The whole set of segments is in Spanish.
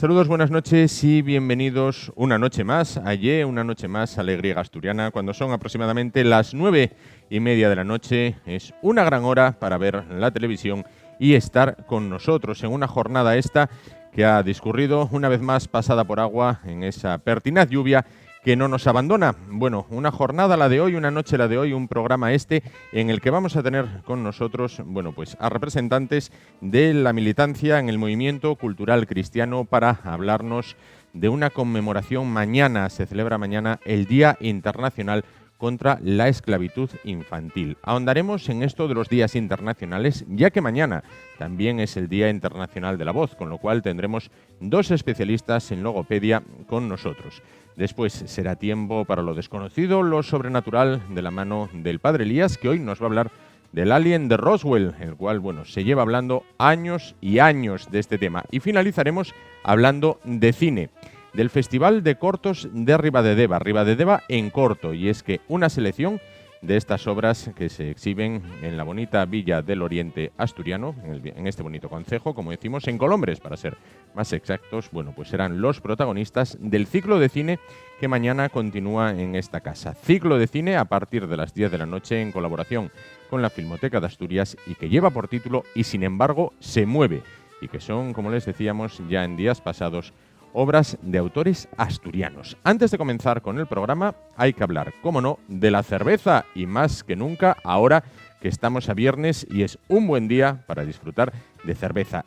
Saludos, buenas noches y bienvenidos una noche más, una noche más a Alegría Asturiana, cuando son aproximadamente las 9:30 de la noche. Es una gran hora para ver la televisión y estar con nosotros en una jornada esta que ha discurrido una vez más pasada por agua en esa pertinaz lluvia que no nos abandona. Bueno, una jornada la de hoy, una noche la de hoy, un programa en el que vamos a tener con nosotros, pues a representantes de la militancia en el movimiento cultural cristiano para hablarnos de una conmemoración. Mañana, se celebra mañana el Día Internacional contra la Esclavitud Infantil. Ahondaremos en esto de los días internacionales, ya que mañana también es el Día Internacional de la Voz, con lo cual tendremos dos especialistas en logopedia con nosotros. Después será tiempo para lo desconocido, lo sobrenatural, de la mano del Padre Elías, que hoy nos va a hablar del alien de Roswell, el cual, se lleva hablando años y años de este tema. Y finalizaremos hablando de cine, del Festival de Cortos de Ribadedeva en corto, y es que una selección de estas obras que se exhiben en la bonita Villa del Oriente asturiano, en este bonito concejo, como decimos, en Colombres, para ser más exactos, serán los protagonistas del ciclo de cine que mañana continúa en esta casa. Ciclo de cine a partir de las 10 de la noche en colaboración con la Filmoteca de Asturias y que lleva por título Y sin embargo se mueve, y que son, como les decíamos ya en días pasados, obras de autores asturianos. Antes de comenzar con el programa, hay que hablar, cómo no, de la cerveza, y más que nunca ahora que estamos a viernes y es un buen día para disfrutar de cerveza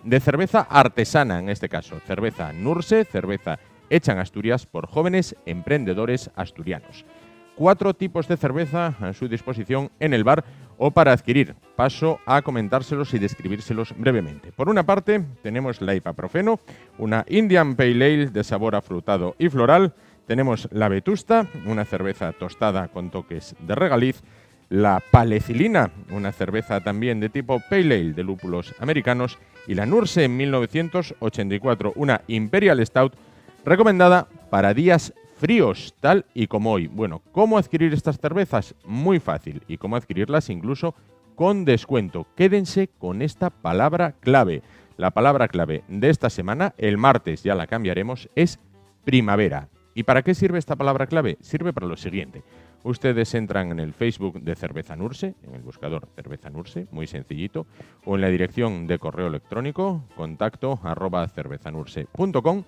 artesana, en este caso, cerveza Nurse, cerveza hecha en Asturias por jóvenes emprendedores asturianos. 4 tipos de cerveza a su disposición en el bar o para adquirir. Paso a comentárselos y describírselos brevemente. Por una parte, tenemos la IPA Profeno, una Indian Pale Ale de sabor afrutado y floral. Tenemos la Vetusta, una cerveza tostada con toques de regaliz. La Palecilina, una cerveza también de tipo Pale Ale de lúpulos americanos. Y la Nurse en 1984, una Imperial Stout recomendada para días fríos, tal y como hoy. ¿Cómo adquirir estas cervezas? Muy fácil. Y cómo adquirirlas incluso con descuento. Quédense con esta palabra clave. La palabra clave de esta semana, el martes ya la cambiaremos, es primavera. ¿Y para qué sirve esta palabra clave? Sirve para lo siguiente. Ustedes entran en el Facebook de Cerveza Nurse, en el buscador Cerveza Nurse, muy sencillito, o en la dirección de correo electrónico, contacto@cervezanurse.com,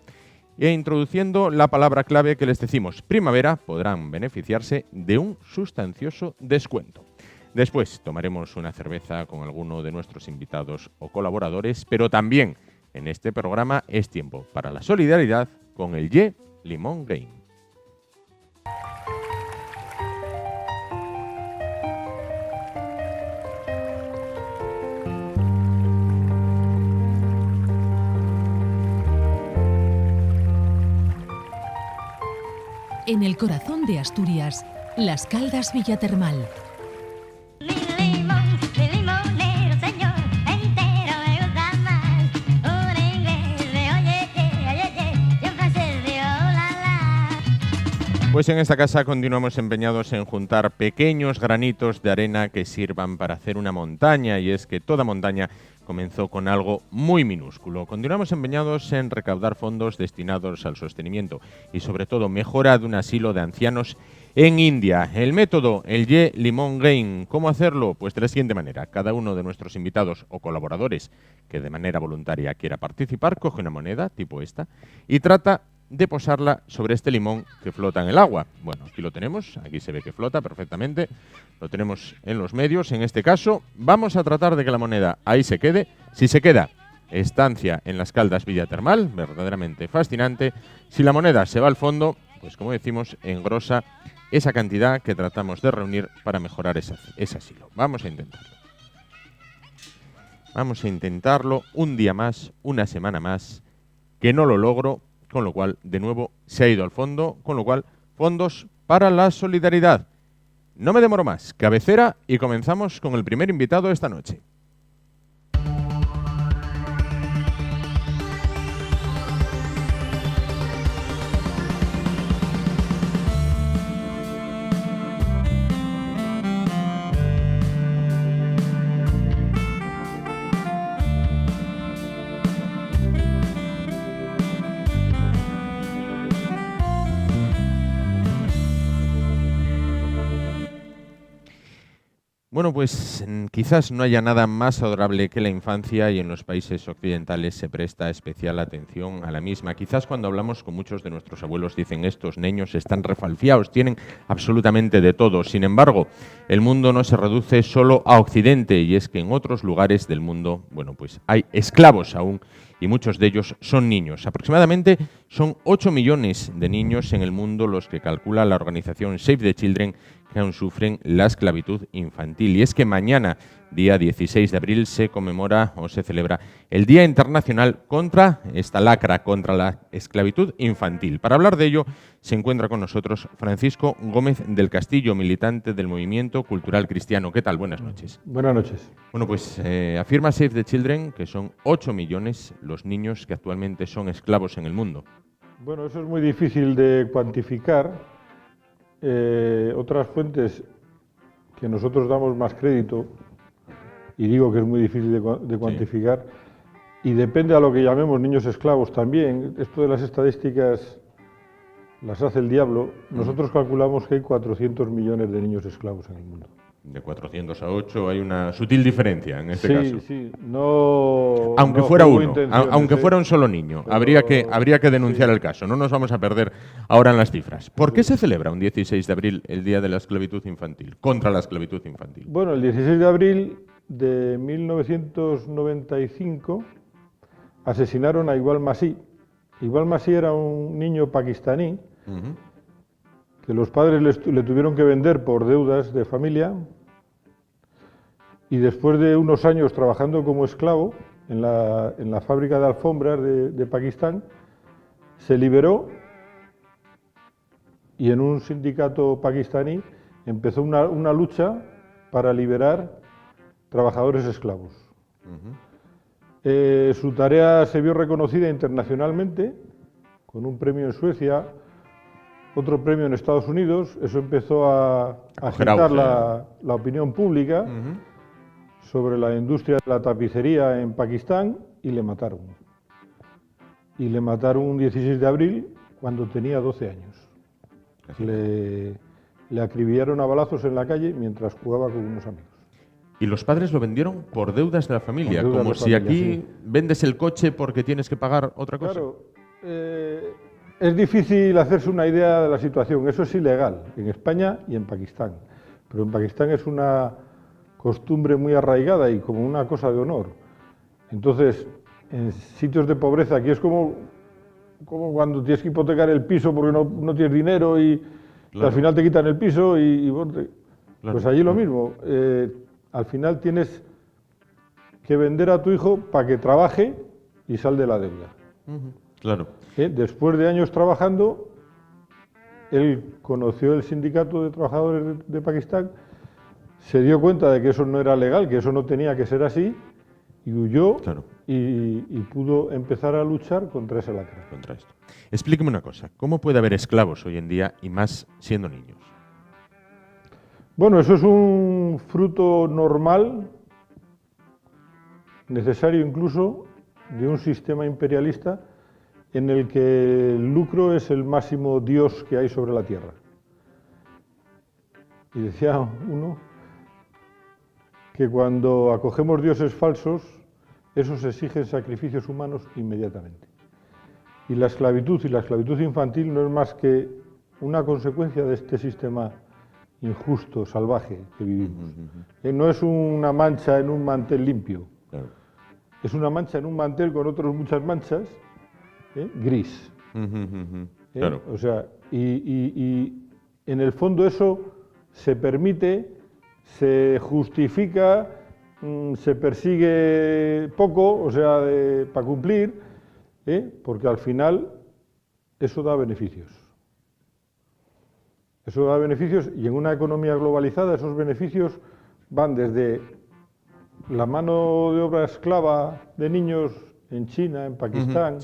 e introduciendo la palabra clave que les decimos, primavera, podrán beneficiarse de un sustancioso descuento. Después tomaremos una cerveza con alguno de nuestros invitados o colaboradores, pero también en este programa es tiempo para la solidaridad con el Ye Limón Game. En el corazón de Asturias, Las Caldas Villatermal. Pues en esta casa continuamos empeñados en juntar pequeños granitos de arena que sirvan para hacer una montaña, y es que toda montaña comenzó con algo muy minúsculo. Continuamos empeñados en recaudar fondos destinados al sostenimiento y sobre todo mejora de un asilo de ancianos en India. El método, el Ye Limón Game. ¿Cómo hacerlo? Pues de la siguiente manera. Cada uno de nuestros invitados o colaboradores que de manera voluntaria quiera participar, coge una moneda tipo esta y trata de posarla sobre este limón que flota en el agua. Aquí lo tenemos, aquí se ve que flota perfectamente, lo tenemos en los medios. En este caso vamos a tratar de que la moneda ahí se quede. Si se queda, estancia en Las Caldas Villatermal, verdaderamente fascinante. Si la moneda se va al fondo, pues como decimos, engrosa esa cantidad que tratamos de reunir para mejorar ese asilo. Vamos a intentarlo un día más, una semana más, que no lo logro, con lo cual, de nuevo, se ha ido al fondo, con lo cual, fondos para la solidaridad. No me demoro más, cabecera, y comenzamos con el primer invitado esta noche. Bueno, pues quizás no haya nada más adorable que la infancia y en los países occidentales se presta especial atención a la misma. Quizás cuando hablamos con muchos de nuestros abuelos dicen estos niños están refalfiados, tienen absolutamente de todo. Sin embargo, el mundo no se reduce solo a Occidente y es que en otros lugares del mundo, bueno, pues hay esclavos aún y muchos de ellos son niños. Aproximadamente son 8 millones de niños en el mundo los que calcula la organización Save the Children que aún sufren la esclavitud infantil. Y es que mañana, día 16 de abril, se conmemora o se celebra el Día Internacional contra esta lacra, contra la esclavitud infantil. Para hablar de ello, se encuentra con nosotros Francisco Gómez del Castillo, militante del Movimiento Cultural Cristiano. ¿Qué tal? Buenas noches. Buenas noches. Bueno, pues afirma Save the Children que son 8 millones los niños que actualmente son esclavos en el mundo. Bueno, eso es muy difícil de cuantificar. Otras fuentes que nosotros damos más crédito, y digo que es muy difícil de cuantificar, y depende a lo que llamemos niños esclavos también. Esto de las estadísticas las hace el diablo. Nosotros calculamos que hay 400 millones de niños esclavos en el mundo. De 400 a 8 hay una sutil diferencia en este caso. Sí, no. Aunque no fuera uno, aunque fuera un solo niño, pero habría que denunciar el caso. No nos vamos a perder ahora en las cifras. ¿Por qué se celebra un 16 de abril el Día de la Esclavitud Infantil, contra la esclavitud infantil? Bueno, el 16 de abril de 1995 asesinaron a Iqbal Masih. Iqbal Masih era un niño pakistaní que los padres le tuvieron que vender por deudas de familia, y después de unos años trabajando como esclavo en la fábrica de alfombras de Pakistán, se liberó y en un sindicato pakistaní empezó una lucha para liberar trabajadores esclavos. Su tarea se vio reconocida internacionalmente con un premio en Suecia, otro premio en Estados Unidos. Eso empezó a agitar la opinión pública sobre la industria de la tapicería en Pakistán, y le mataron. Y le mataron un 16 de abril cuando tenía 12 años. Le acribillaron a balazos en la calle mientras jugaba con unos amigos. Y los padres lo vendieron por deudas de la familia, como si aquí vendes el coche porque tienes que pagar otra cosa. Claro, es difícil hacerse una idea de la situación. Eso es ilegal en España y en Pakistán, pero en Pakistán es una costumbre muy arraigada y como una cosa de honor. Entonces, en sitios de pobreza, aquí es como cuando tienes que hipotecar el piso porque no tienes dinero y al final te quitan el piso pues allí lo mismo. Al final tienes que vender a tu hijo para que trabaje y sal de la deuda. Claro. Después de años trabajando, él conoció el sindicato de trabajadores de Pakistán, se dio cuenta de que eso no era legal, que eso no tenía que ser así, y huyó y pudo empezar a luchar contra esa lacra. Contra esto. Explíqueme una cosa, ¿cómo puede haber esclavos hoy en día y más siendo niños? Bueno, eso es un fruto normal, necesario incluso, de un sistema imperialista en el que el lucro es el máximo dios que hay sobre la tierra. Y decía uno que cuando acogemos dioses falsos, esos exigen sacrificios humanos inmediatamente. Y la esclavitud infantil no es más que una consecuencia de este sistema injusto, salvaje que vivimos. No es una mancha en un mantel limpio, es una mancha en un mantel con otras muchas manchas, gris. O sea, y en el fondo eso se permite, se justifica, se persigue poco, o sea, para cumplir, porque al final eso da beneficios. Eso da beneficios, y en una economía globalizada esos beneficios van desde la mano de obra esclava de niños en China, en Pakistán,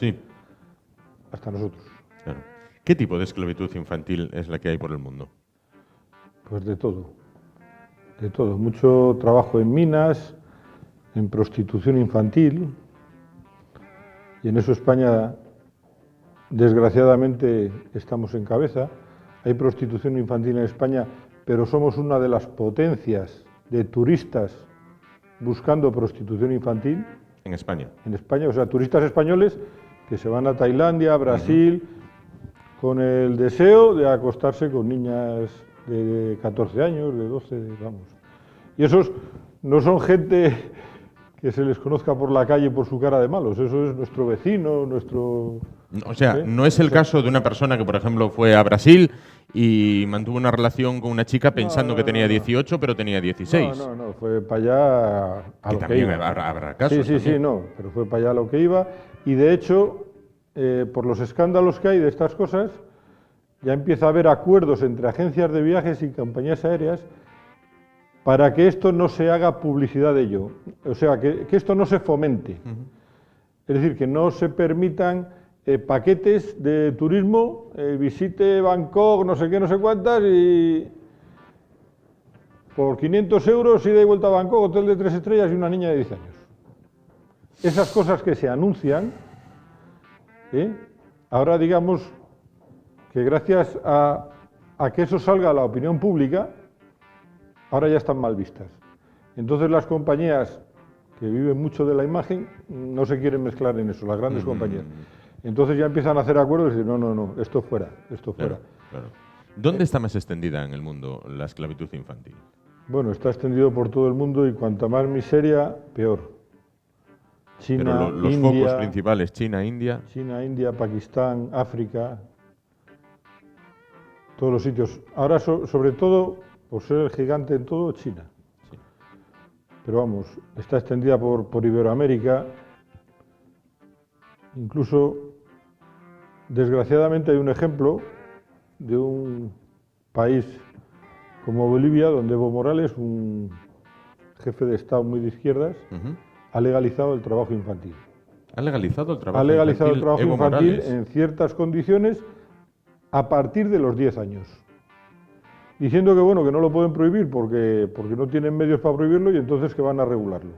hasta nosotros. Claro. ¿Qué tipo de esclavitud infantil es la que hay por el mundo? Pues de todo. De todo. Mucho trabajo en minas, en prostitución infantil, y en eso España, desgraciadamente, estamos en cabeza. Hay prostitución infantil en España, pero somos una de las potencias de turistas buscando prostitución infantil En España. en España, o sea, turistas españoles que se van a Tailandia, Brasil, con el deseo de acostarse con niñas de 14 años, de 12, vamos. Y esos no son gente que se les conozca por la calle por su cara de malos, eso es nuestro vecino, nuestro... O sea, no es el caso de una persona que, por ejemplo, fue a Brasil y mantuvo una relación con una chica pensando que tenía 18, pero tenía 16. No, fue para allá a Que lo que también iba. habrá casos. Sí, también. no, pero fue para allá a lo que iba. Y de hecho, por los escándalos que hay de estas cosas, ya empieza a haber acuerdos entre agencias de viajes y compañías aéreas para que esto no se haga publicidad de ello. O sea, que esto no se fomente. Es decir, que no se permitan paquetes de turismo, visite Bangkok, no sé qué, no sé cuántas, y por 500 euros ida y vuelta a Bangkok, hotel de 3 estrellas y una niña de 10 años. Esas cosas que se anuncian, ahora digamos que gracias a que eso salga a la opinión pública, ahora ya están mal vistas. Entonces las compañías que viven mucho de la imagen no se quieren mezclar en eso, las grandes compañías. Entonces ya empiezan a hacer acuerdos y dicen, no, esto fuera, esto fuera. Claro. ¿Dónde está más extendida en el mundo la esclavitud infantil? Bueno, está extendido por todo el mundo y cuanta más miseria, peor. China, Pero los India, focos principales, China, India. China, India, Pakistán, África, todos los sitios. Ahora, sobre todo, por ser el gigante en todo, China. Sí. Pero vamos, está extendida por Iberoamérica. Incluso, desgraciadamente, hay un ejemplo de un país como Bolivia, donde Evo Morales, un jefe de Estado muy de izquierdas, ha legalizado el trabajo infantil. ¿Ha legalizado el trabajo infantil? Ha legalizado el trabajo Evo infantil Morales? En ciertas condiciones a partir de los 10 años. Diciendo que bueno, que no lo pueden prohibir porque no tienen medios para prohibirlo y entonces que van a regularlo.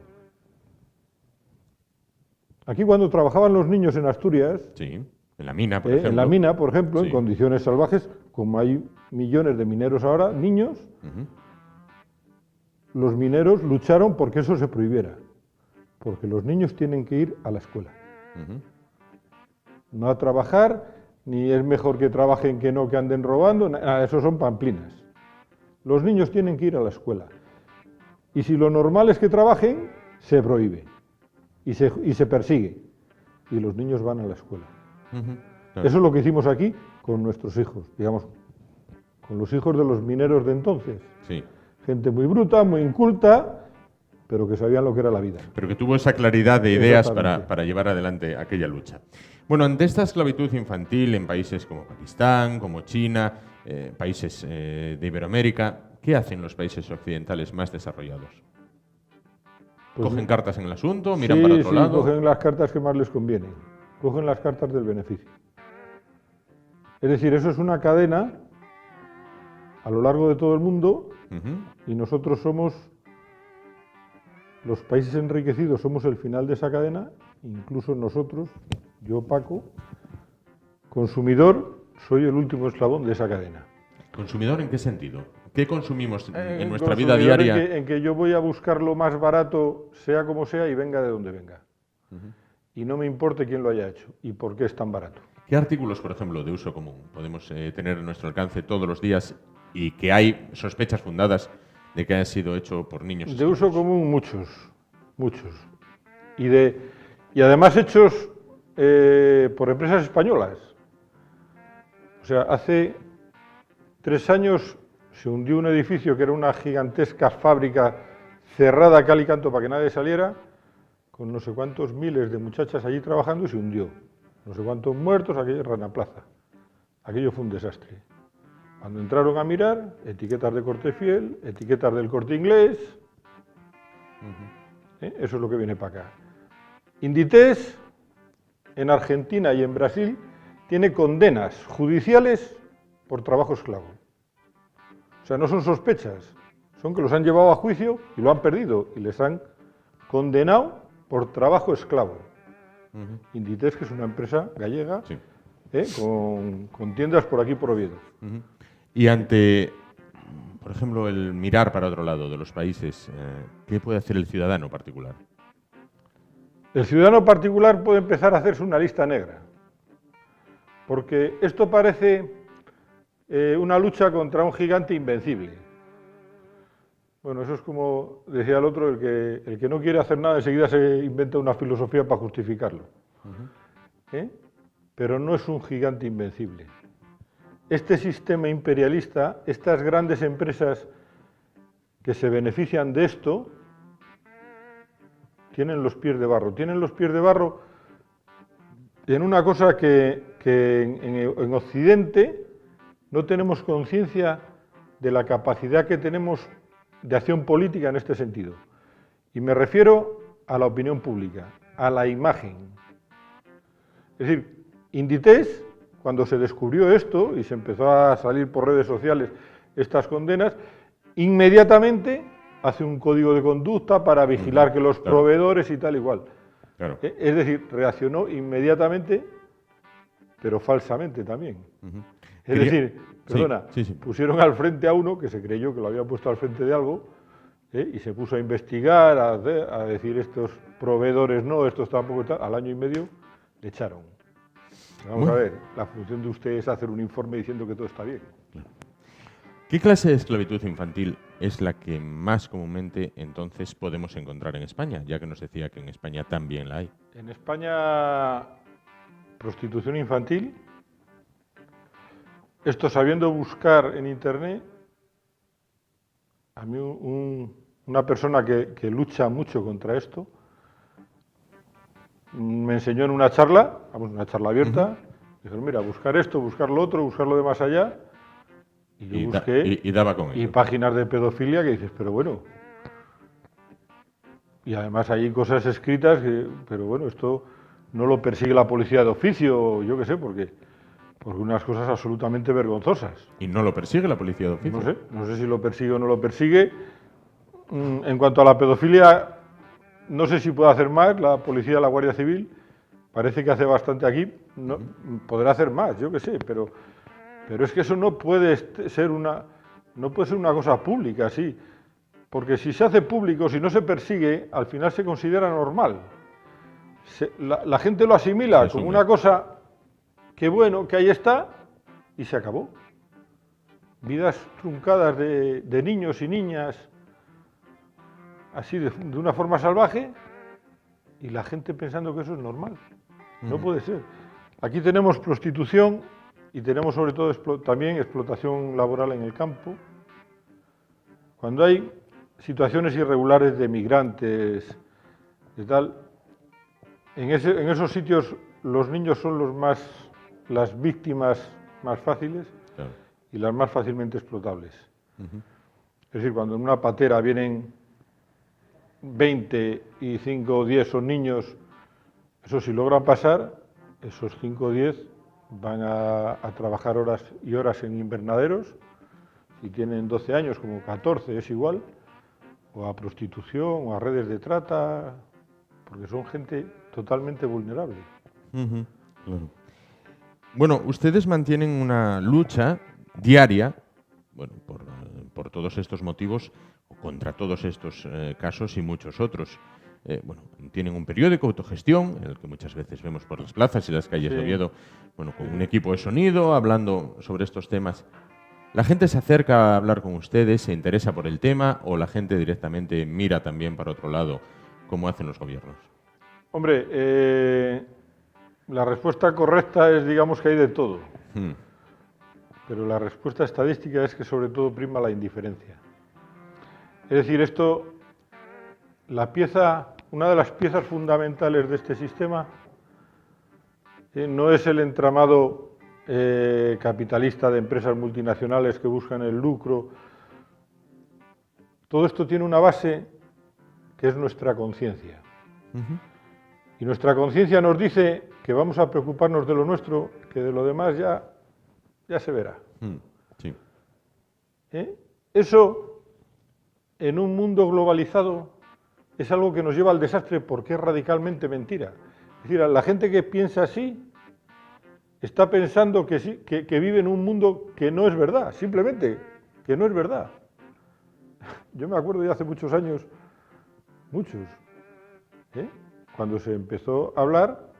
Aquí cuando trabajaban los niños en Asturias, Sí, en la mina, por ejemplo. en la mina, por ejemplo, Sí. en condiciones salvajes, como hay millones de mineros ahora, niños, los mineros lucharon porque eso se prohibiera. Porque los niños tienen que ir a la escuela. No a trabajar, ni es mejor que trabajen que no que anden robando, nada, eso son pamplinas. Los niños tienen que ir a la escuela. Y si lo normal es que trabajen, se prohíbe. Y se persigue. Y los niños van a la escuela. Claro. Eso es lo que hicimos aquí con nuestros hijos, digamos, con los hijos de los mineros de entonces. Sí. Gente muy bruta, muy inculta, pero que sabían lo que era la vida. Pero que tuvo esa claridad de ideas Exactamente. para llevar adelante aquella lucha. Bueno, ante esta esclavitud infantil en países como Pakistán, como China, países de Iberoamérica, ¿qué hacen los países occidentales más desarrollados? Pues ¿Cogen cartas en el asunto? ¿Miran para otro lado? Cogen las cartas que más les convienen. Cogen las cartas del beneficio. Es decir, eso es una cadena a lo largo de todo el mundo y nosotros somos, los países enriquecidos somos el final de esa cadena, incluso nosotros, yo Paco, consumidor, soy el último eslabón de esa cadena. ¿Consumidor en qué sentido? ¿Qué consumimos en nuestra vida diaria? En que yo voy a buscar lo más barato, sea como sea, y venga de donde venga. Y no me importe quién lo haya hecho y por qué es tan barato. ¿Qué artículos, por ejemplo, de uso común podemos tener a nuestro alcance todos los días y que hay sospechas fundadas de que haya sido hecho por niños? De uso común muchos. Y además hechos por empresas españolas. O sea, hace 3 años se hundió un edificio que era una gigantesca fábrica cerrada a cal y canto para que nadie saliera, con no sé cuántos miles de muchachas allí trabajando y se hundió. No sé cuántos muertos, aquello era Rana Plaza. Aquello fue un desastre. Cuando entraron a mirar, etiquetas de Corte Fiel, etiquetas del Corte Inglés, eso es lo que viene para acá. Inditex, en Argentina y en Brasil, tiene condenas judiciales por trabajo esclavo. O sea, no son sospechas, son que los han llevado a juicio y lo han perdido y les han condenado por trabajo esclavo. Inditex, que es una empresa gallega, Sí. con tiendas por aquí por Oviedo. Y ante por ejemplo, el mirar para otro lado de los países, ¿qué puede hacer el ciudadano particular? El ciudadano particular puede empezar a hacerse una lista negra, porque esto parece una lucha contra un gigante invencible. Bueno, eso es como decía el otro, el que no quiere hacer nada enseguida se inventa una filosofía para justificarlo. Pero no es un gigante invencible. Este sistema imperialista, estas grandes empresas que se benefician de esto, tienen los pies de barro. Tienen los pies de barro en una cosa que en Occidente no tenemos conciencia de la capacidad que tenemos de acción política en este sentido. Y me refiero a la opinión pública, a la imagen. Es decir, Inditex, cuando se descubrió esto y se empezó a salir por redes sociales estas condenas, inmediatamente hace un código de conducta para vigilar que los proveedores y tal igual. Claro. Es decir, reaccionó inmediatamente, pero falsamente también. Es decir, perdona, pusieron al frente a uno que se creyó que lo había puesto al frente de algo y se puso a investigar, a decir estos proveedores no, estos tampoco, tal. Al año y medio le echaron. Vamos a ver, la función de usted es hacer un informe diciendo que todo está bien. Claro. ¿Qué clase de esclavitud infantil es la que más comúnmente entonces podemos encontrar en España? Ya que nos decía que en España también la hay. En España, prostitución infantil. Esto sabiendo buscar en Internet, a mí una persona que lucha mucho contra esto, me enseñó en una charla abierta, dijo, mira, buscar esto, buscar lo otro, buscar lo de más allá, y yo busqué, y daba con ello. Y páginas de pedofilia que dices, pero bueno, y además hay cosas escritas, pero bueno, esto no lo persigue la policía de oficio, yo qué sé, porque unas cosas absolutamente vergonzosas. ¿Y no lo persigue la policía de oficio? No sé si lo persigue o no lo persigue. En cuanto a la pedofilia, no sé si puede hacer más la policía, la Guardia Civil. Parece que hace bastante aquí. No, podrá hacer más, yo qué sé, pero es que eso no puede ser una cosa pública, sí. Porque si se hace público, si no se persigue, al final se considera normal. La gente lo asimila como una cosa que bueno, que ahí está, y se acabó. Vidas truncadas de niños y niñas, así de una forma salvaje, y la gente pensando que eso es normal. No puede ser. Aquí tenemos prostitución y tenemos sobre todo también explotación laboral en el campo. Cuando hay situaciones irregulares de migrantes y tal, en esos sitios los niños son las víctimas más fáciles, claro, y las más fácilmente explotables. Es decir, cuando en una patera vienen 20 y 5 o 10 son niños, eso si logran pasar, esos 5 o 10 van a trabajar horas y horas en invernaderos, si tienen 12 años como 14 es igual, o a prostitución o a redes de trata, porque son gente totalmente vulnerable. Claro. Bueno, ustedes mantienen una lucha diaria, bueno, por todos estos motivos, o contra todos estos casos y muchos otros. Bueno, tienen un periódico, Autogestión, en el que muchas veces vemos por las plazas y las calles de Oviedo, bueno, con un equipo de sonido, hablando sobre estos temas. ¿La gente se acerca a hablar con ustedes, se interesa por el tema, o la gente directamente mira también para otro lado, como hacen los gobiernos? Hombre, la respuesta correcta es, digamos, que hay de todo. Pero la respuesta estadística es que sobre todo prima la indiferencia. Es decir, una de las piezas fundamentales de este sistema no es el entramado capitalista de empresas multinacionales que buscan el lucro. Todo esto tiene una base que es nuestra conciencia. Y nuestra conciencia nos dice que vamos a preocuparnos de lo nuestro, que de lo demás ya se verá. Sí. Eso, en un mundo globalizado, es algo que nos lleva al desastre porque es radicalmente mentira. Es decir, la gente que piensa así está pensando que vive en un mundo que no es verdad, simplemente que no es verdad. Yo me acuerdo ya hace muchos años, muchos, cuando se empezó a hablar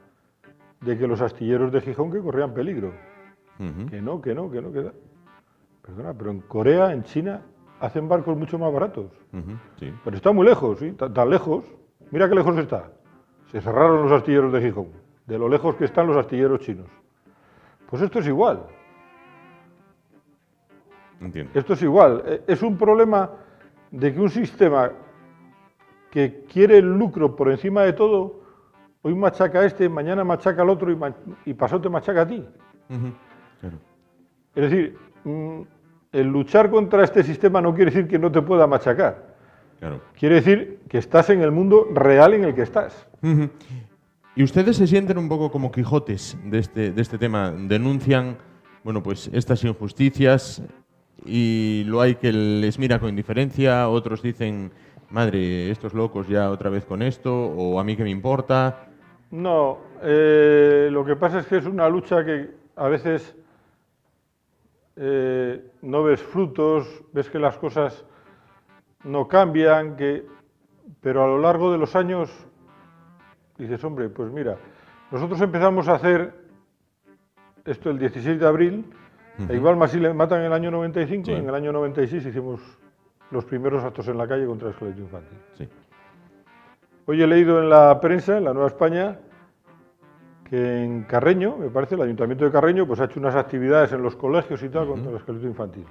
de que los astilleros de Gijón que corrían peligro. Que no. Perdona, pero en Corea, en China, hacen barcos mucho más baratos. Sí. Pero está muy lejos, ¿sí? Tan lejos. Mira qué lejos está. Se cerraron los astilleros de Gijón, de lo lejos que están los astilleros chinos. Pues esto es igual. Entiendo. Esto es igual. Es un problema de que un sistema que quiere el lucro por encima de todo, hoy machaca a este, mañana machaca al otro y pasado te machaca a ti. Claro. Es decir, el luchar contra este sistema no quiere decir que no te pueda machacar. Claro. Quiere decir que estás en el mundo real en el que estás. ¿Y ustedes se sienten un poco como Quijotes de este tema? Denuncian, bueno, pues estas injusticias y lo hay que les mira con indiferencia, otros dicen, madre, estos locos ya otra vez con esto, o a mí qué me importa. No, lo que pasa es que es una lucha que a veces no ves frutos, ves que las cosas no cambian, pero a lo largo de los años dices, hombre, pues mira, nosotros empezamos a hacer esto el 16 de abril, a Iqbal Masí le matan en el año 95, en el año 96 hicimos los primeros actos en la calle contra la esclavitud infantil. Sí. Hoy he leído en la prensa, en la Nueva España, que en Carreño, me parece, el Ayuntamiento de Carreño, pues ha hecho unas actividades en los colegios y tal contra la esclavitud infantil.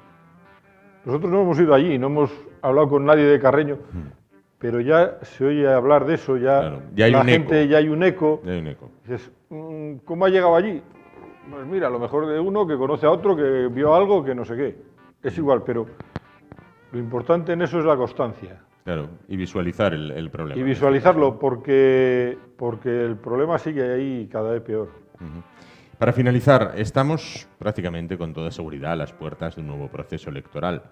Nosotros no hemos ido allí, no hemos hablado con nadie de Carreño, pero ya se oye hablar de eso, ya hay la gente, ya hay un eco. Ya hay un eco. Dices, ¿cómo ha llegado allí? Pues mira, a lo mejor de uno que conoce a otro, que vio algo, que no sé qué. Es igual, pero lo importante en eso es la constancia. Claro, y visualizar el problema. Y visualizarlo, porque el problema sigue ahí cada vez peor. Para finalizar, estamos prácticamente con toda seguridad a las puertas de un nuevo proceso electoral.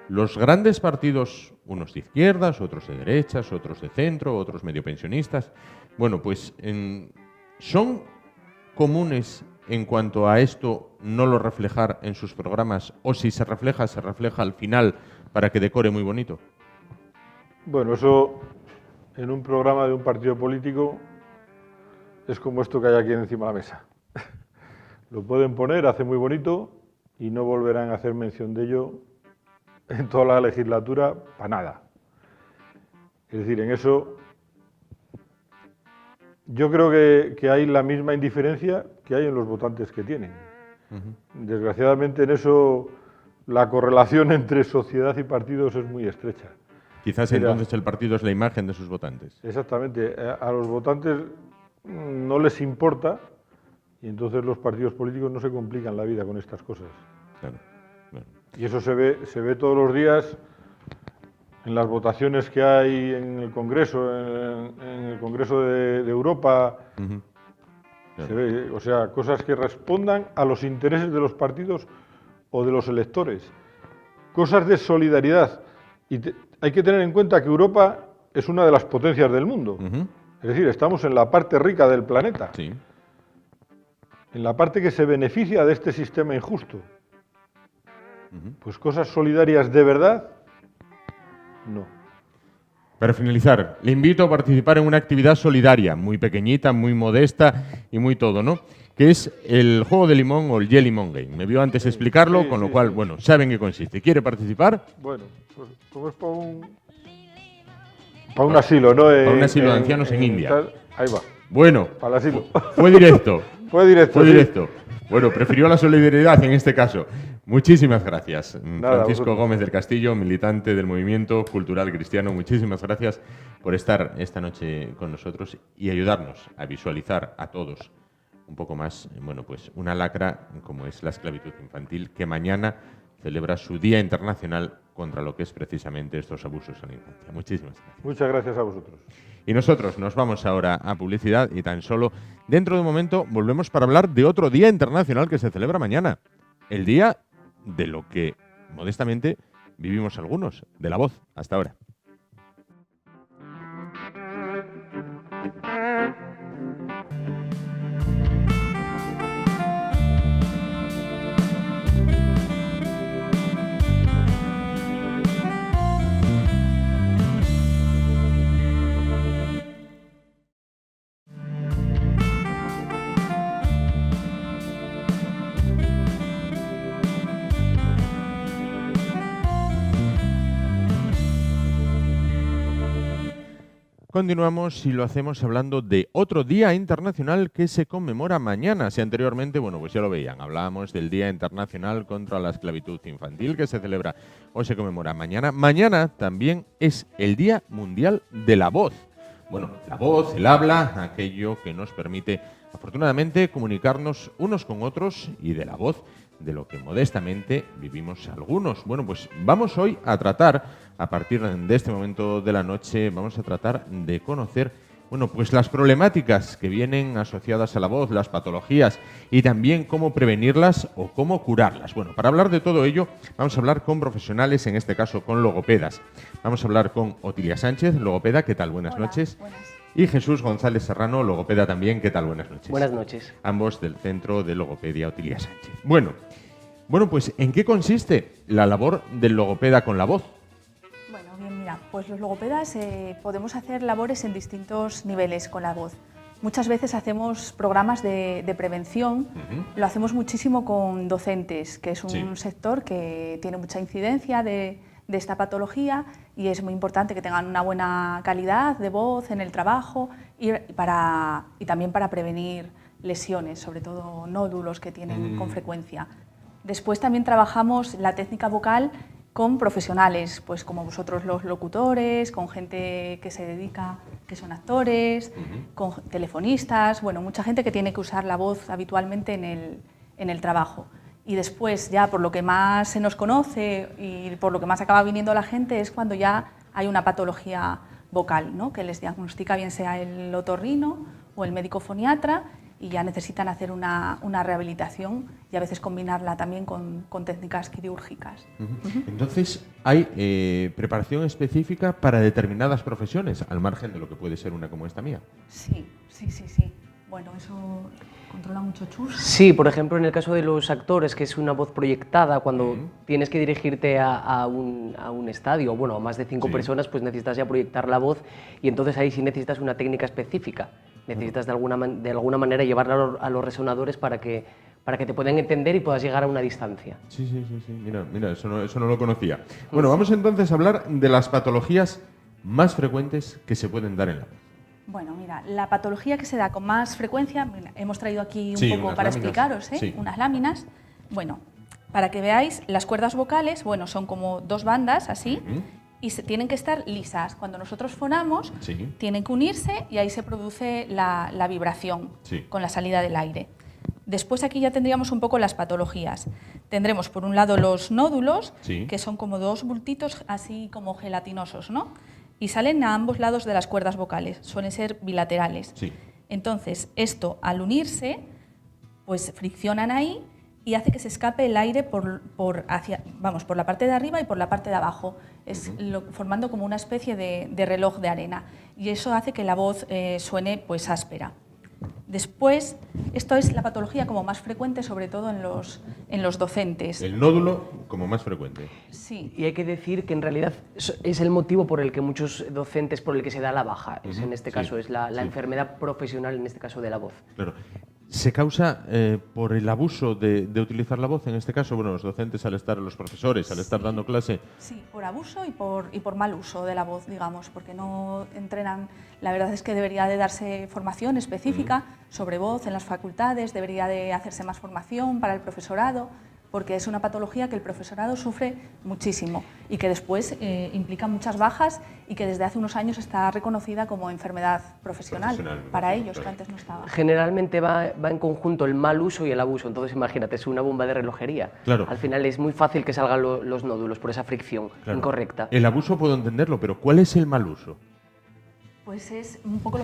Los grandes partidos, unos de izquierdas, otros de derechas, otros de centro, otros medio pensionistas, bueno, pues son comunes en cuanto a esto no lo reflejar en sus programas, o si se refleja al final para que decore muy bonito. Bueno, eso en un programa de un partido político es como esto que hay aquí encima de la mesa. Lo pueden poner, hace muy bonito y no volverán a hacer mención de ello en toda la legislatura para nada. Es decir, en eso yo creo que hay la misma indiferencia que hay en los votantes que tienen. Desgraciadamente en eso la correlación entre sociedad y partidos es muy estrecha. Quizás entonces el partido es la imagen de sus votantes. Exactamente. A los votantes no les importa y entonces los partidos políticos no se complican la vida con estas cosas. Claro. Y eso se ve todos los días en las votaciones que hay en el Congreso, en el Congreso de Europa. Claro. Se ve, o sea, cosas que respondan a los intereses de los partidos o de los electores. Cosas de solidaridad. Y hay que tener en cuenta que Europa es una de las potencias del mundo. Es decir, estamos en la parte rica del planeta. Sí. En la parte que se beneficia de este sistema injusto. Pues cosas solidarias de verdad, no. Para finalizar, le invito a participar en una actividad solidaria, muy pequeñita, muy modesta y muy todo, ¿no? Que es el juego de limón o el Jelly Limón Game. Me vio antes explicarlo, con lo cual, bueno, saben qué consiste. ¿Quiere participar? Bueno, pues como es para un asilo, ¿no? Para un asilo de ancianos en India. Ahí va. Bueno, para el asilo. Fue directo. Fue directo. Bueno, prefirió la solidaridad en este caso. Muchísimas gracias, Nada, Francisco Gómez del Castillo, militante del Movimiento Cultural Cristiano. Muchísimas gracias por estar esta noche con nosotros y ayudarnos a visualizar a todos un poco más, bueno, pues una lacra como es la esclavitud infantil, que mañana celebra su Día Internacional contra lo que es precisamente estos abusos a la infancia. Muchísimas gracias. Muchas gracias a vosotros. Y nosotros nos vamos ahora a publicidad y tan solo dentro de un momento volvemos para hablar de otro Día Internacional que se celebra mañana. El día de lo que, modestamente, vivimos algunos, de la voz. Hasta ahora. Continuamos y lo hacemos hablando de otro Día Internacional que se conmemora mañana. Si anteriormente, bueno, pues ya lo veían, hablábamos del Día Internacional contra la Esclavitud Infantil que se celebra o se conmemora mañana. Mañana también es el Día Mundial de la Voz. Bueno, la voz, el habla, aquello que nos permite, afortunadamente, comunicarnos unos con otros y de la voz de lo que modestamente vivimos algunos. Bueno, pues vamos hoy a tratar, a partir de este momento de la noche, vamos a tratar de conocer, bueno, pues las problemáticas que vienen asociadas a la voz, las patologías y también cómo prevenirlas o cómo curarlas. Bueno, para hablar de todo ello, vamos a hablar con profesionales, en este caso con logopedas. Vamos a hablar con Otilia Sánchez, logopeda. ¿Qué tal? Buenas noches. Buenas. Y Jesús González Serrano, logopeda también. ¿Qué tal? Buenas noches. Buenas noches. Ambos del Centro de Logopedia Otilia Sánchez. Bueno, pues ¿en qué consiste la labor del logopeda con la voz? Bueno, bien, mira, pues los logopedas podemos hacer labores en distintos niveles con la voz. Muchas veces hacemos programas de prevención, lo hacemos muchísimo con docentes, que es un sector que tiene mucha incidencia de esta patología y es muy importante que tengan una buena calidad de voz en el trabajo y también para prevenir lesiones, sobre todo nódulos que tienen con frecuencia. Después también trabajamos la técnica vocal con profesionales, pues como vosotros los locutores, con gente que se dedica, que son actores, con telefonistas, bueno, mucha gente que tiene que usar la voz habitualmente en el trabajo. Y después, ya por lo que más se nos conoce y por lo que más acaba viniendo la gente es cuando ya hay una patología vocal, ¿no? Que les diagnostica bien sea el otorrino o el médico foniatra y ya necesitan hacer una rehabilitación y a veces combinarla también con técnicas quirúrgicas. Entonces, ¿hay preparación específica para determinadas profesiones, al margen de lo que puede ser una como esta mía? Sí. Bueno, eso controla mucho Chus. Sí, por ejemplo, en el caso de los actores, que es una voz proyectada, cuando tienes que dirigirte a un estadio, bueno, a más de 5 personas, pues necesitas ya proyectar la voz y entonces ahí sí necesitas una técnica específica. Necesitas de alguna manera llevarla a los resonadores para que te puedan entender y puedas llegar a una distancia. Sí. Mira, eso no lo conocía. Bueno, vamos entonces a hablar de las patologías más frecuentes que se pueden dar en la voz. Bueno, mira, la patología que se da con más frecuencia, mira, hemos traído aquí un poco para explicaros, unas láminas. Bueno, para que veáis, las cuerdas vocales, bueno, son como dos bandas así y tienen que estar lisas. Cuando nosotros fonamos, tienen que unirse y ahí se produce la vibración con la salida del aire. Después aquí ya tendríamos un poco las patologías. Tendremos por un lado los nódulos, que son como dos bultitos así como gelatinosos, ¿no? Y salen a ambos lados de las cuerdas vocales, suelen ser bilaterales. Entonces, esto al unirse, pues friccionan ahí y hace que se escape el aire por la parte de arriba y por la parte de abajo, formando como una especie de reloj de arena. Y eso hace que la voz suene pues áspera. Después, esto es la patología como más frecuente, sobre todo en los docentes. El nódulo como más frecuente. Sí. Y hay que decir que en realidad es el motivo por el que muchos docentes, por el que se da la baja. En este caso es la enfermedad profesional, en este caso de la voz. Claro. ¿Se causa por el abuso de utilizar la voz? En este caso, bueno, los docentes los profesores, al estar dando clase. Sí, por abuso y por mal uso de la voz, digamos, porque no entrenan. La verdad es que debería de darse formación específica sobre voz en las facultades, debería de hacerse más formación para el profesorado, porque es una patología que el profesorado sufre muchísimo y que después implica muchas bajas y que desde hace unos años está reconocida como enfermedad profesional para ellos, que antes no estaba. Generalmente va en conjunto el mal uso y el abuso, entonces imagínate, es una bomba de relojería. Claro. Al final es muy fácil que salgan los nódulos por esa fricción incorrecta. El abuso puedo entenderlo, pero ¿cuál es el mal uso? Pues es un poco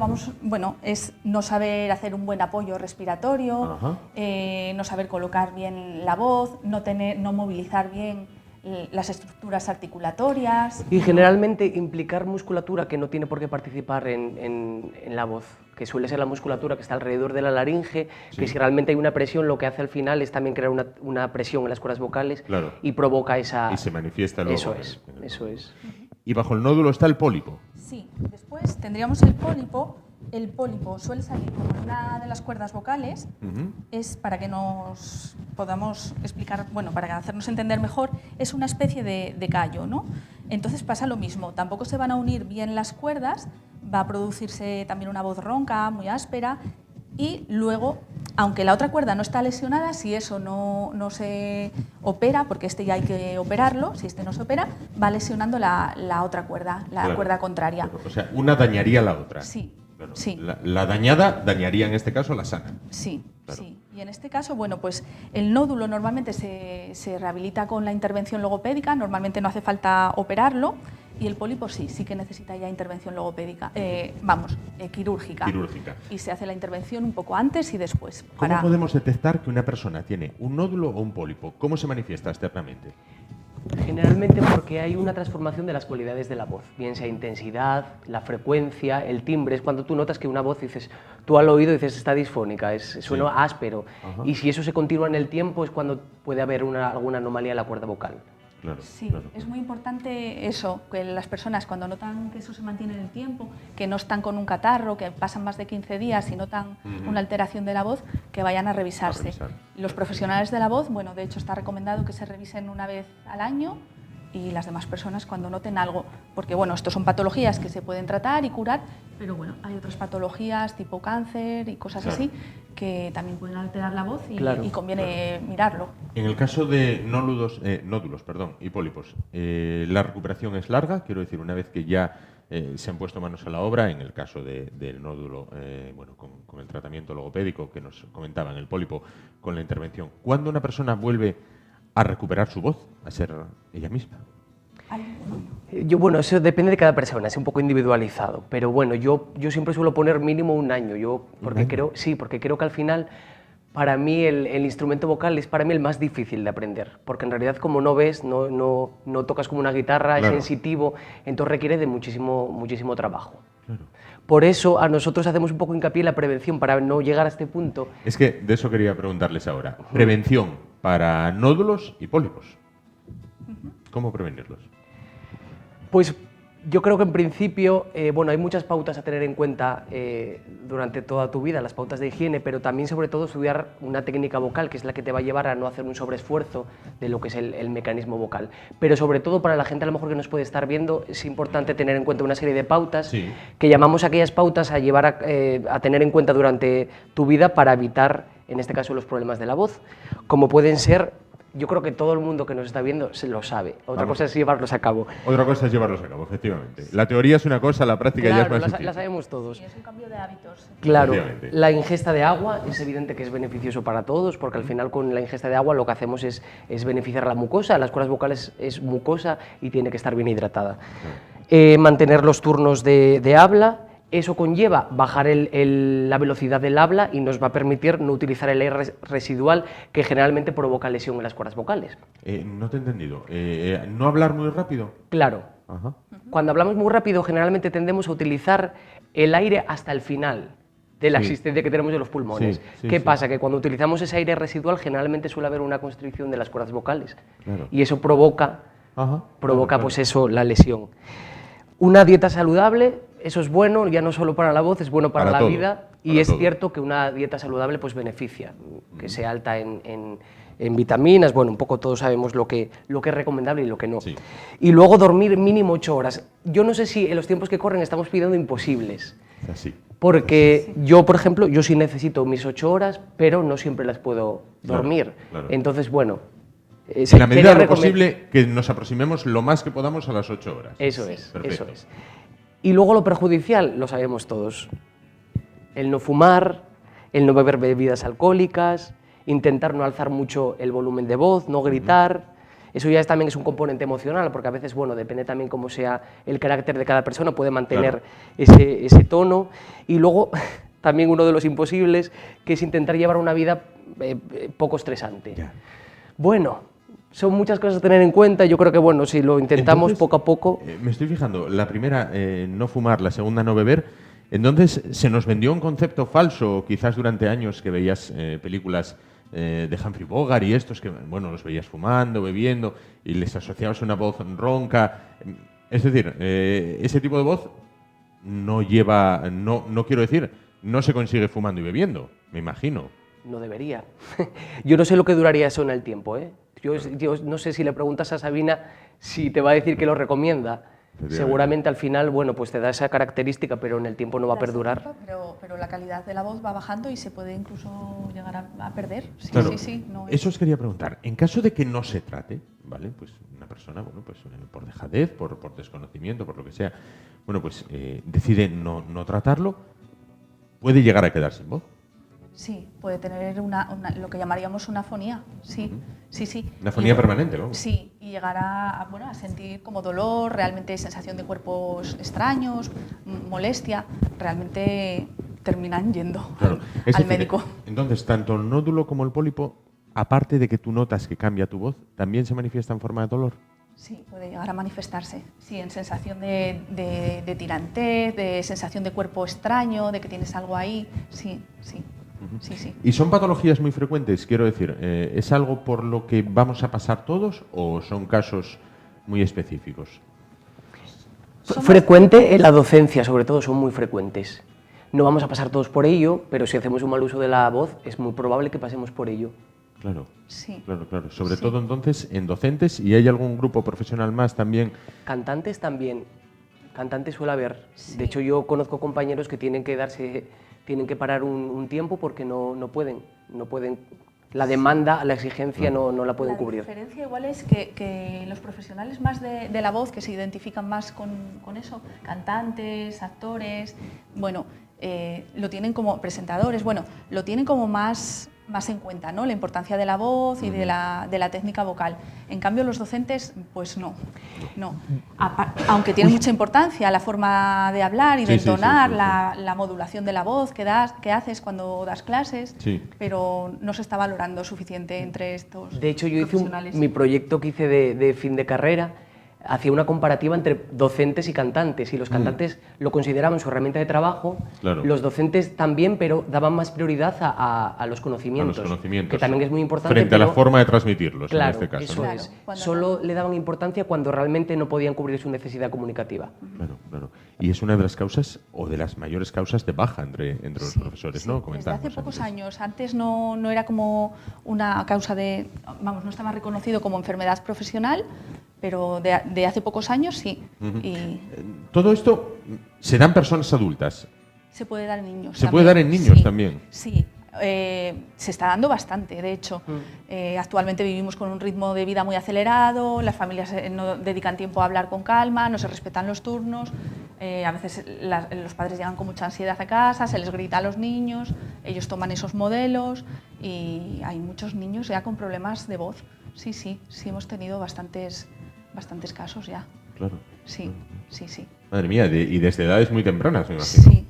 es no saber hacer un buen apoyo respiratorio, no saber colocar bien la voz, no movilizar bien las estructuras articulatorias. Y generalmente implicar musculatura que no tiene por qué participar en la voz, que suele ser la musculatura que está alrededor de la laringe, que si realmente hay una presión, lo que hace al final es también crear una presión en las cuerdas vocales y provoca esa... Y se manifiesta luego. Eso es. Y bajo el nódulo está el pólipo. Sí, después tendríamos el pólipo. El pólipo suele salir como en una de las cuerdas vocales, es para que nos podamos explicar, bueno, para hacernos entender mejor, es una especie de callo, ¿no? Entonces pasa lo mismo, tampoco se van a unir bien las cuerdas, va a producirse también una voz ronca, muy áspera, y luego, aunque la otra cuerda no está lesionada, si eso no se opera, porque este ya hay que operarlo, si este no se opera, va lesionando la otra cuerda, la cuerda contraria. Claro. O sea, una dañaría a la otra. Sí, Claro. sí. La dañada dañaría en este caso a la sana. Sí, Claro. sí. Y en este caso, bueno, pues el nódulo normalmente se rehabilita con la intervención logopédica, normalmente no hace falta operarlo, y el pólipo sí que necesita ya intervención logopédica, quirúrgica. Quirúrgica. Y se hace la intervención un poco antes y después. ¿Cómo podemos detectar que una persona tiene un nódulo o un pólipo? ¿Cómo se manifiesta externamente? Generalmente porque hay una transformación de las cualidades de la voz, bien sea intensidad, la frecuencia, el timbre. Es cuando tú notas que una voz, dices, tú al oído dices está disfónica, suena áspero. Ajá. Y si eso se continúa en el tiempo es cuando puede haber alguna anomalía en la cuerda vocal. Claro, Sí, claro. es muy importante eso, que las personas cuando notan que eso se mantiene en el tiempo, que no están con un catarro, que pasan más de 15 días y notan una alteración de la voz, que vayan a revisarse. revisar. Los profesionales de la voz, bueno, de hecho está recomendado que se revisen una vez al año, y las demás personas cuando noten algo, porque bueno, esto son patologías que se pueden tratar y curar, pero bueno, hay otras patologías tipo cáncer y cosas Claro. así que también pueden alterar la voz y, Claro, y conviene mirarlo. En el caso de nódulos y pólipos, la recuperación es larga, quiero decir, una vez que ya se han puesto manos a la obra, en el caso del nódulo, bueno, con el tratamiento logopédico que nos comentaban, el pólipo con la intervención, ¿cuándo una persona vuelve a recuperar su voz, a ser ella misma? Bueno, eso depende de cada persona, es un poco individualizado, pero bueno, yo siempre suelo poner mínimo un año, porque creo que al final, para mí el instrumento vocal es para mí el más difícil de aprender, porque en realidad como no ves, no tocas como una guitarra, Claro. es sensitivo, entonces requiere de muchísimo trabajo. Claro. Por eso a nosotros hacemos un poco hincapié en la prevención, para no llegar a este punto. Es que de eso quería preguntarles ahora. Prevención para nódulos y pólipos. ¿Cómo prevenirlos? Pues yo creo que en principio, bueno, hay muchas pautas a tener en cuenta durante toda tu vida, las pautas de higiene, pero también sobre todo estudiar una técnica vocal, que es la que te va a llevar a no hacer un sobreesfuerzo de lo que es el mecanismo vocal. Pero sobre todo para la gente a lo mejor que nos puede estar viendo, es importante tener en cuenta una serie de pautas, Sí. que llamamos aquellas pautas a llevar a tener en cuenta durante tu vida para evitar, en este caso, los problemas de la voz, como pueden ser. Yo creo que todo el mundo que nos está viendo se lo sabe. Otra Vamos. cosa es llevarlos a cabo. Otra cosa es llevarlos a cabo, efectivamente. La teoría es una cosa, la práctica ya es Claro, más la difícil. sabemos todos. Y es un cambio de hábitos. Claro, Efectivamente. la ingesta de agua es evidente que es beneficioso para todos, porque al final con la ingesta de agua lo que hacemos es beneficiar la mucosa. Las cuerdas vocales es mucosa y tiene que estar bien hidratada. Mantener los turnos de habla. Eso conlleva bajar la velocidad del habla y nos va a permitir no utilizar el aire residual que generalmente provoca lesión en las cuerdas vocales. No te he entendido. ¿No hablar muy rápido? Claro, Ajá. cuando hablamos muy rápido generalmente tendemos a utilizar el aire hasta el final de la Sí. existencia que tenemos de los pulmones. Sí, sí, ¿Qué sí. pasa? Que cuando utilizamos ese aire residual generalmente suele haber una constricción de las cuerdas vocales Claro. y eso provoca Ajá. Provoca pues eso, la lesión. Una dieta saludable, eso es bueno, ya no solo para la voz, es bueno para Para la todo, vida. Y para es todo. cierto que una dieta saludable pues beneficia, que sea alta en vitaminas, bueno, un poco todos sabemos lo que es recomendable y lo que no. Sí. Y luego dormir mínimo 8 horas. Yo no sé si en los tiempos que corren estamos pidiendo imposibles. Es así. Porque yo, por ejemplo, yo sí necesito mis 8 horas, pero no siempre las puedo Claro, dormir. claro. Entonces, bueno. En la medida de lo sería posible, que nos aproximemos lo más que podamos a las 8 horas. Eso es, Perfecto. eso es. Y luego lo perjudicial, lo sabemos todos. El no fumar, el no beber bebidas alcohólicas, intentar no alzar mucho el volumen de voz, no gritar. Eso ya también es un componente emocional, porque a veces, bueno, depende también cómo sea el carácter de cada persona, puede mantener ese tono. Y luego, también uno de los imposibles, que es intentar llevar una vida poco estresante. Ya. Bueno, son muchas cosas a tener en cuenta. Yo creo que, bueno, si lo intentamos Entonces, poco a poco. Me estoy fijando, la primera, no fumar, la segunda, no beber. Entonces, se nos vendió un concepto falso, quizás durante años que veías películas de Humphrey Bogart y estos que, bueno, los veías fumando, bebiendo y les asociabas una voz ronca. Es decir, ese tipo de voz no lleva, no quiero decir, no se consigue fumando y bebiendo, me imagino. No debería. Yo no sé lo que duraría eso en el tiempo, ¿eh? Yo no sé si le preguntas a Sabina si te va a decir que lo recomienda. Seguramente al final, bueno, pues te da esa característica, pero en el tiempo no va a perdurar. Pero la calidad de la voz va bajando y se puede incluso llegar a perder. Sí, Claro, sí, sí. No es... Eso os quería preguntar. En caso de que no se trate, ¿vale? Pues una persona, bueno, pues por dejadez, por desconocimiento, por lo que sea, bueno, pues decide no tratarlo, puede llegar a quedar sin voz. Sí, puede tener lo que llamaríamos una afonía, sí, sí. Una afonía permanente, ¿no? Sí, y llegar a sentir como dolor, realmente sensación de cuerpos extraños, molestia, realmente terminan yendo al médico. Entonces, tanto el nódulo como el pólipo, aparte de que tú notas que cambia tu voz, ¿también se manifiesta en forma de dolor? Sí, puede llegar a manifestarse, sí, en sensación de tirantez, de sensación de cuerpo extraño, de que tienes algo ahí, sí. Sí. ¿Y son patologías muy frecuentes? Quiero decir, ¿es algo por lo que vamos a pasar todos o son casos muy específicos? Frecuente en la docencia, sobre todo, son muy frecuentes. No vamos a pasar todos por ello, pero si hacemos un mal uso de la voz, es muy probable que pasemos por ello. Claro, sí. Claro. Sobre todo entonces en docentes, ¿y hay algún grupo profesional más también? Cantantes también. Cantantes suele haber. Sí. De hecho, yo conozco compañeros que tienen que parar un tiempo porque no pueden. La demanda, la exigencia no la pueden cubrir. La diferencia igual es que los profesionales más de la voz, que se identifican más con eso, cantantes, actores, bueno, lo tienen como presentadores, bueno, lo tienen como más en cuenta, ¿no? La importancia de la voz y de la técnica vocal. En cambio, los docentes, pues no. Aunque tiene mucha importancia la forma de hablar y de entonar, la modulación de la voz que haces cuando das clases, pero no se está valorando suficiente entre estos De hecho, yo profesionales. mi proyecto que hice de fin de carrera, hacía una comparativa entre docentes y cantantes, y los cantantes lo consideraban su herramienta de trabajo, los docentes también, pero daban más prioridad a los conocimientos, que también es muy importante. Frente a la forma de transmitirlos, claro, en este caso. Eso ¿no? es. Solo le daban importancia cuando realmente no podían cubrir su necesidad comunicativa. Claro. Y es una de las causas, o de las mayores causas de baja entre los profesores, ¿no? Desde hace pocos años. Antes no era como una causa no estaba reconocido como enfermedad profesional, pero de hace pocos años sí. Y todo esto se da en personas adultas. se puede dar en niños. Se puede dar en niños también. Sí, se está dando bastante, de hecho. Actualmente vivimos con un ritmo de vida muy acelerado, las familias no dedican tiempo a hablar con calma, no se respetan los turnos, a veces los padres llegan con mucha ansiedad a casa, se les grita a los niños, ellos toman esos modelos y hay muchos niños ya con problemas de voz. Sí, hemos tenido bastantes casos ya. Claro. Sí. Madre mía, y desde edades muy tempranas, me imagino. Sí.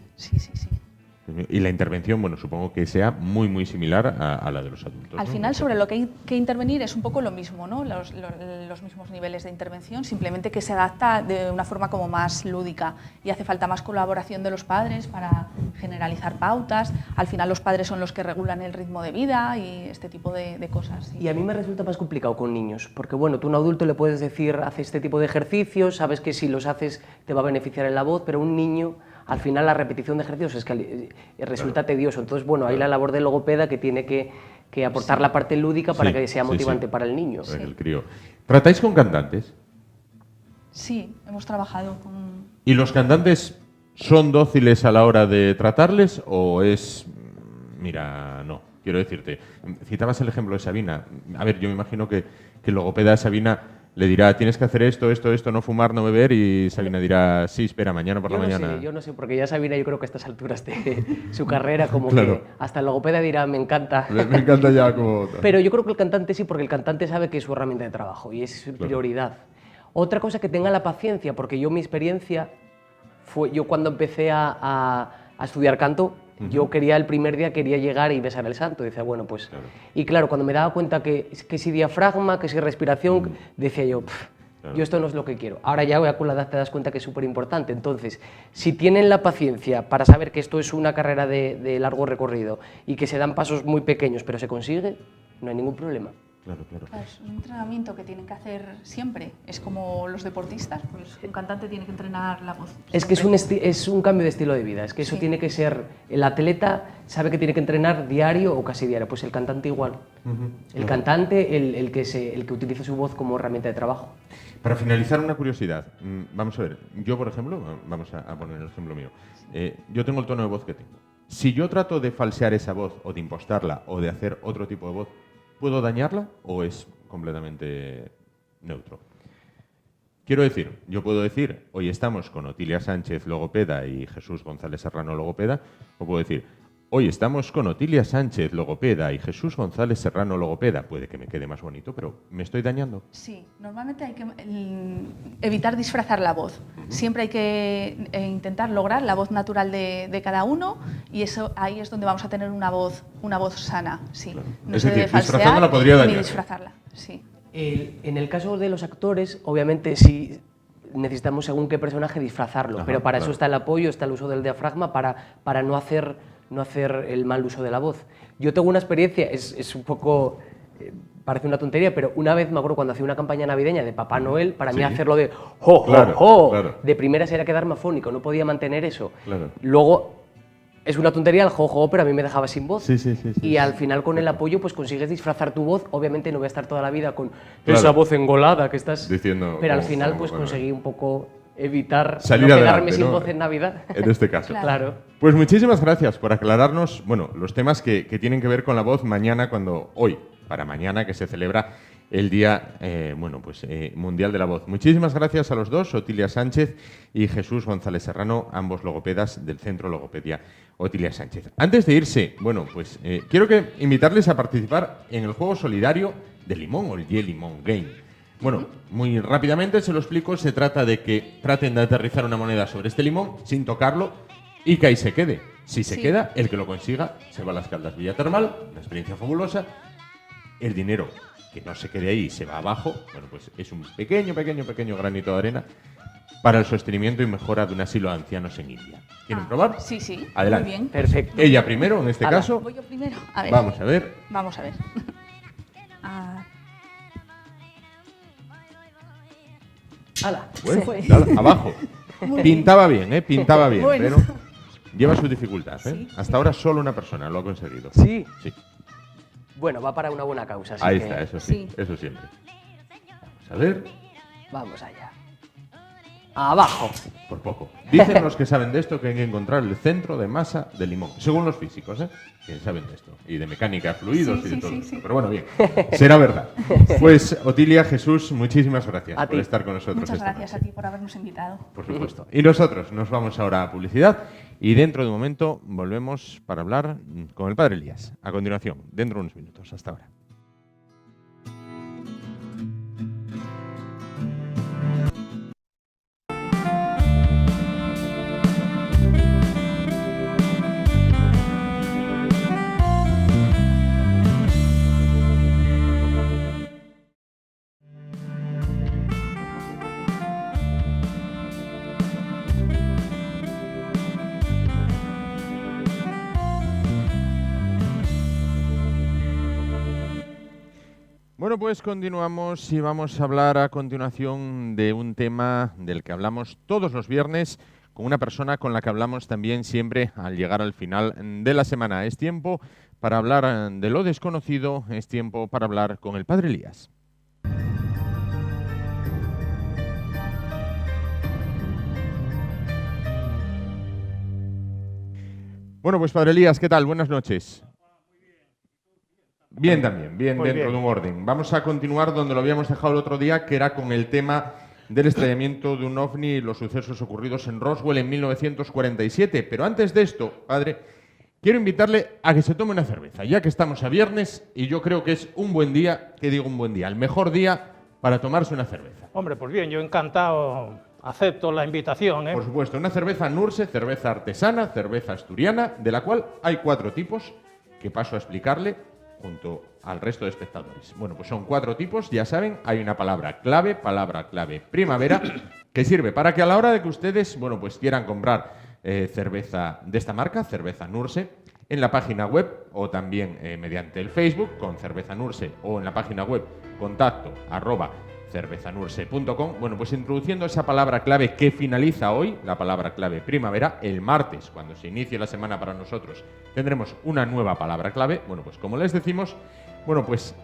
Y la intervención, bueno, supongo que sea muy, muy similar a la de los adultos. Al final, sobre lo que hay que intervenir es un poco lo mismo, ¿no? Los mismos niveles de intervención, simplemente que se adapta de una forma como más lúdica y hace falta más colaboración de los padres para generalizar pautas. Al final los padres son los que regulan el ritmo de vida y este tipo de cosas. Sí. Y a mí me resulta más complicado con niños, porque bueno, tú a un adulto le puedes decir, hace este tipo de ejercicios, sabes que si los haces te va a beneficiar en la voz, pero un niño, al final la repetición de ejercicios es que resulta tedioso. Entonces, bueno, hay la labor del logopeda que tiene que aportar la parte lúdica para que sea motivante para el niño. El crío. ¿Tratáis con cantantes? Sí, hemos trabajado con... ¿Y los cantantes son dóciles a la hora de tratarles o es... Mira, no, quiero decirte, citabas el ejemplo de Sabina. A ver, yo me imagino que el logopeda de Sabina le dirá, tienes que hacer esto, no fumar, no beber, y Sabina dirá, sí, espera, mañana por la mañana. Yo no sé, porque ya Sabina yo creo que a estas alturas de su carrera como que hasta el logopeda dirá, me encanta. Me encanta ya como... Pero yo creo que el cantante sí, porque el cantante sabe que es su herramienta de trabajo y es su prioridad. Otra cosa que tenga la paciencia, porque mi experiencia fue, yo cuando empecé a estudiar canto, yo el primer día quería llegar y besar el santo, decía, bueno, pues... Y claro, cuando me daba cuenta que si diafragma, que si respiración, decía yo, yo esto no es lo que quiero. Ahora ya con la edad te das cuenta que es súper importante. Entonces, si tienen la paciencia para saber que esto es una carrera de largo recorrido y que se dan pasos muy pequeños, pero se consigue, no hay ningún problema. Claro. Claro, es un entrenamiento que tienen que hacer siempre. Es como los deportistas, pues un cantante tiene que entrenar la voz. Es que es un cambio de estilo de vida, es que eso tiene que ser, el atleta sabe que tiene que entrenar diario o casi diario, pues el cantante igual. El cantante, el que utiliza su voz como herramienta de trabajo. Para finalizar, una curiosidad. Vamos a ver, yo por ejemplo, vamos a poner el ejemplo mío. Yo tengo el tono de voz que tengo. Si yo trato de falsear esa voz o de impostarla o de hacer otro tipo de voz, ¿puedo dañarla o es completamente neutro? Quiero decir, yo puedo decir, hoy estamos con Otilia Sánchez, logopeda, y Jesús González Serrano, logopeda, o puedo decir, hoy estamos con Otilia Sánchez, logopeda, y Jesús González Serrano, logopeda. Puede que me quede más bonito, pero ¿me estoy dañando? Sí, normalmente hay que evitar disfrazar la voz. Siempre hay que intentar lograr la voz natural de cada uno, y eso ahí es donde vamos a tener una voz sana. Sí. Claro. No Es se decir, debe falsear disfrazándola podría ni dañar. disfrazarla. Sí. En el caso de los actores, obviamente sí necesitamos según qué personaje disfrazarlo, Ajá, pero para claro. eso está el apoyo, está el uso del diafragma para no hacer el mal uso de la voz. Yo tengo una experiencia, es un poco, parece una tontería, pero una vez me acuerdo cuando hacía una campaña navideña de Papá Noel, para mí hacerlo de ¡jo, Claro, jo, jo! claro. De primeras era quedarme afónico, no podía mantener eso. Claro. Luego, es una tontería el jo, pero a mí me dejaba sin voz. Sí. Y al final con el apoyo pues consigues disfrazar tu voz. Obviamente no voy a estar toda la vida con Claro. esa voz engolada que estás Diciendo pero al como- final como pues Papá Noel. conseguí un poco evitar Salir no adelante, quedarme sin ¿no? voz en Navidad. En este caso. Claro. Pues muchísimas gracias por aclararnos, los temas que tienen que ver con la voz hoy, para mañana, que se celebra el Día Mundial de la Voz. Muchísimas gracias a los dos, Otilia Sánchez y Jesús González Serrano, ambos logopedas del Centro Logopedia Otilia Sánchez. Antes de irse, quiero invitarles a participar en el juego solidario de limón o el Ye Limón Game. Muy rápidamente se lo explico. Se trata de que traten de aterrizar una moneda sobre este limón sin tocarlo y que ahí se quede. Si se queda, el que lo consiga se va a las Caldas Villa Termal, una experiencia fabulosa. El dinero que no se quede ahí se va abajo. Pues es un pequeño granito de arena para el sostenimiento y mejora de un asilo de ancianos en India. ¿Quieren probar? Sí. Adelante. Muy bien. Perfecto. Ella primero, en este Ala. caso. Voy yo primero. A ver. Vamos a ver. Vamos a ver. Ah, ¡Hala! Bueno, Se fue. nada, abajo. Muy Pintaba bien, Pintaba bien, Bueno. pero lleva su dificultad, Sí, Hasta ahora solo una persona lo ha conseguido. Sí. Sí. Bueno, va para una buena causa, así Ahí que está, eso sí, Sí. eso siempre. Vamos a ver, vamos allá. Abajo. por poco. Dicen los que saben de esto que hay que encontrar el centro de masa del limón, según los físicos, que saben de esto, y de mecánica, fluidos Sí, y de sí, todo sí, esto. sí. Pero bueno, bien, será verdad. Pues Otilia, Jesús, muchísimas gracias A por ti. estar con nosotros muchas esta gracias noche. a ti por habernos invitado. Por supuesto. Y nosotros nos vamos ahora a publicidad y dentro de un momento volvemos para hablar con el Padre Elías. A continuación, dentro de unos minutos. Hasta ahora. Bueno, pues continuamos y vamos a hablar a continuación de un tema del que hablamos todos los viernes con una persona con la que hablamos también siempre al llegar al final de la semana. Es tiempo para hablar de lo desconocido, es tiempo para hablar con el Padre Elías. Bueno, pues Padre Elías, ¿qué tal? Buenas noches. Bien también, bien Muy dentro bien. de un orden. Vamos a continuar donde lo habíamos dejado el otro día, que era con el tema del estrellamiento de un ovni y los sucesos ocurridos en Roswell en 1947. Pero antes de esto, padre, quiero invitarle a que se tome una cerveza, ya que estamos a viernes y yo creo que es un buen día, ¿qué digo un buen día? El mejor día para tomarse una cerveza. Hombre, pues bien, yo encantado acepto la invitación. Por supuesto, una cerveza Nurse, cerveza artesana, cerveza asturiana, de la cual hay 4 tipos que paso a explicarle junto al resto de espectadores. Bueno, pues son 4 tipos, ya saben, hay una palabra clave primavera, que sirve para que a la hora de que ustedes, bueno, pues quieran comprar cerveza de esta marca, cerveza Nurse, en la página web o también mediante el Facebook con Cerveza Nurse o en la página web contacto@cervezanurse.com. Bueno, pues introduciendo esa palabra clave que finaliza hoy, la palabra clave primavera, el martes, cuando se inicie la semana para nosotros, tendremos una nueva palabra clave. Bueno, pues como les decimos, bueno, pues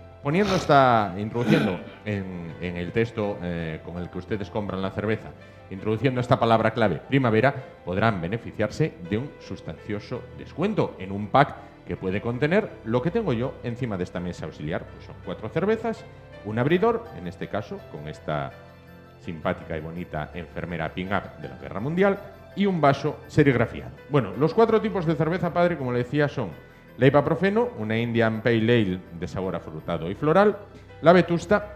introduciendo en el texto con el que ustedes compran la cerveza, introduciendo esta palabra clave primavera, podrán beneficiarse de un sustancioso descuento en un pack que puede contener lo que tengo yo encima de esta mesa auxiliar. Pues son 4 cervezas, un abridor, en este caso con esta simpática y bonita enfermera pin-up de la Guerra Mundial, y un vaso serigrafiado. Bueno, los 4 tipos de cerveza, padre, como le decía, son la Ibuprofeno, una Indian Pale Ale de sabor afrutado y floral, la Vetusta,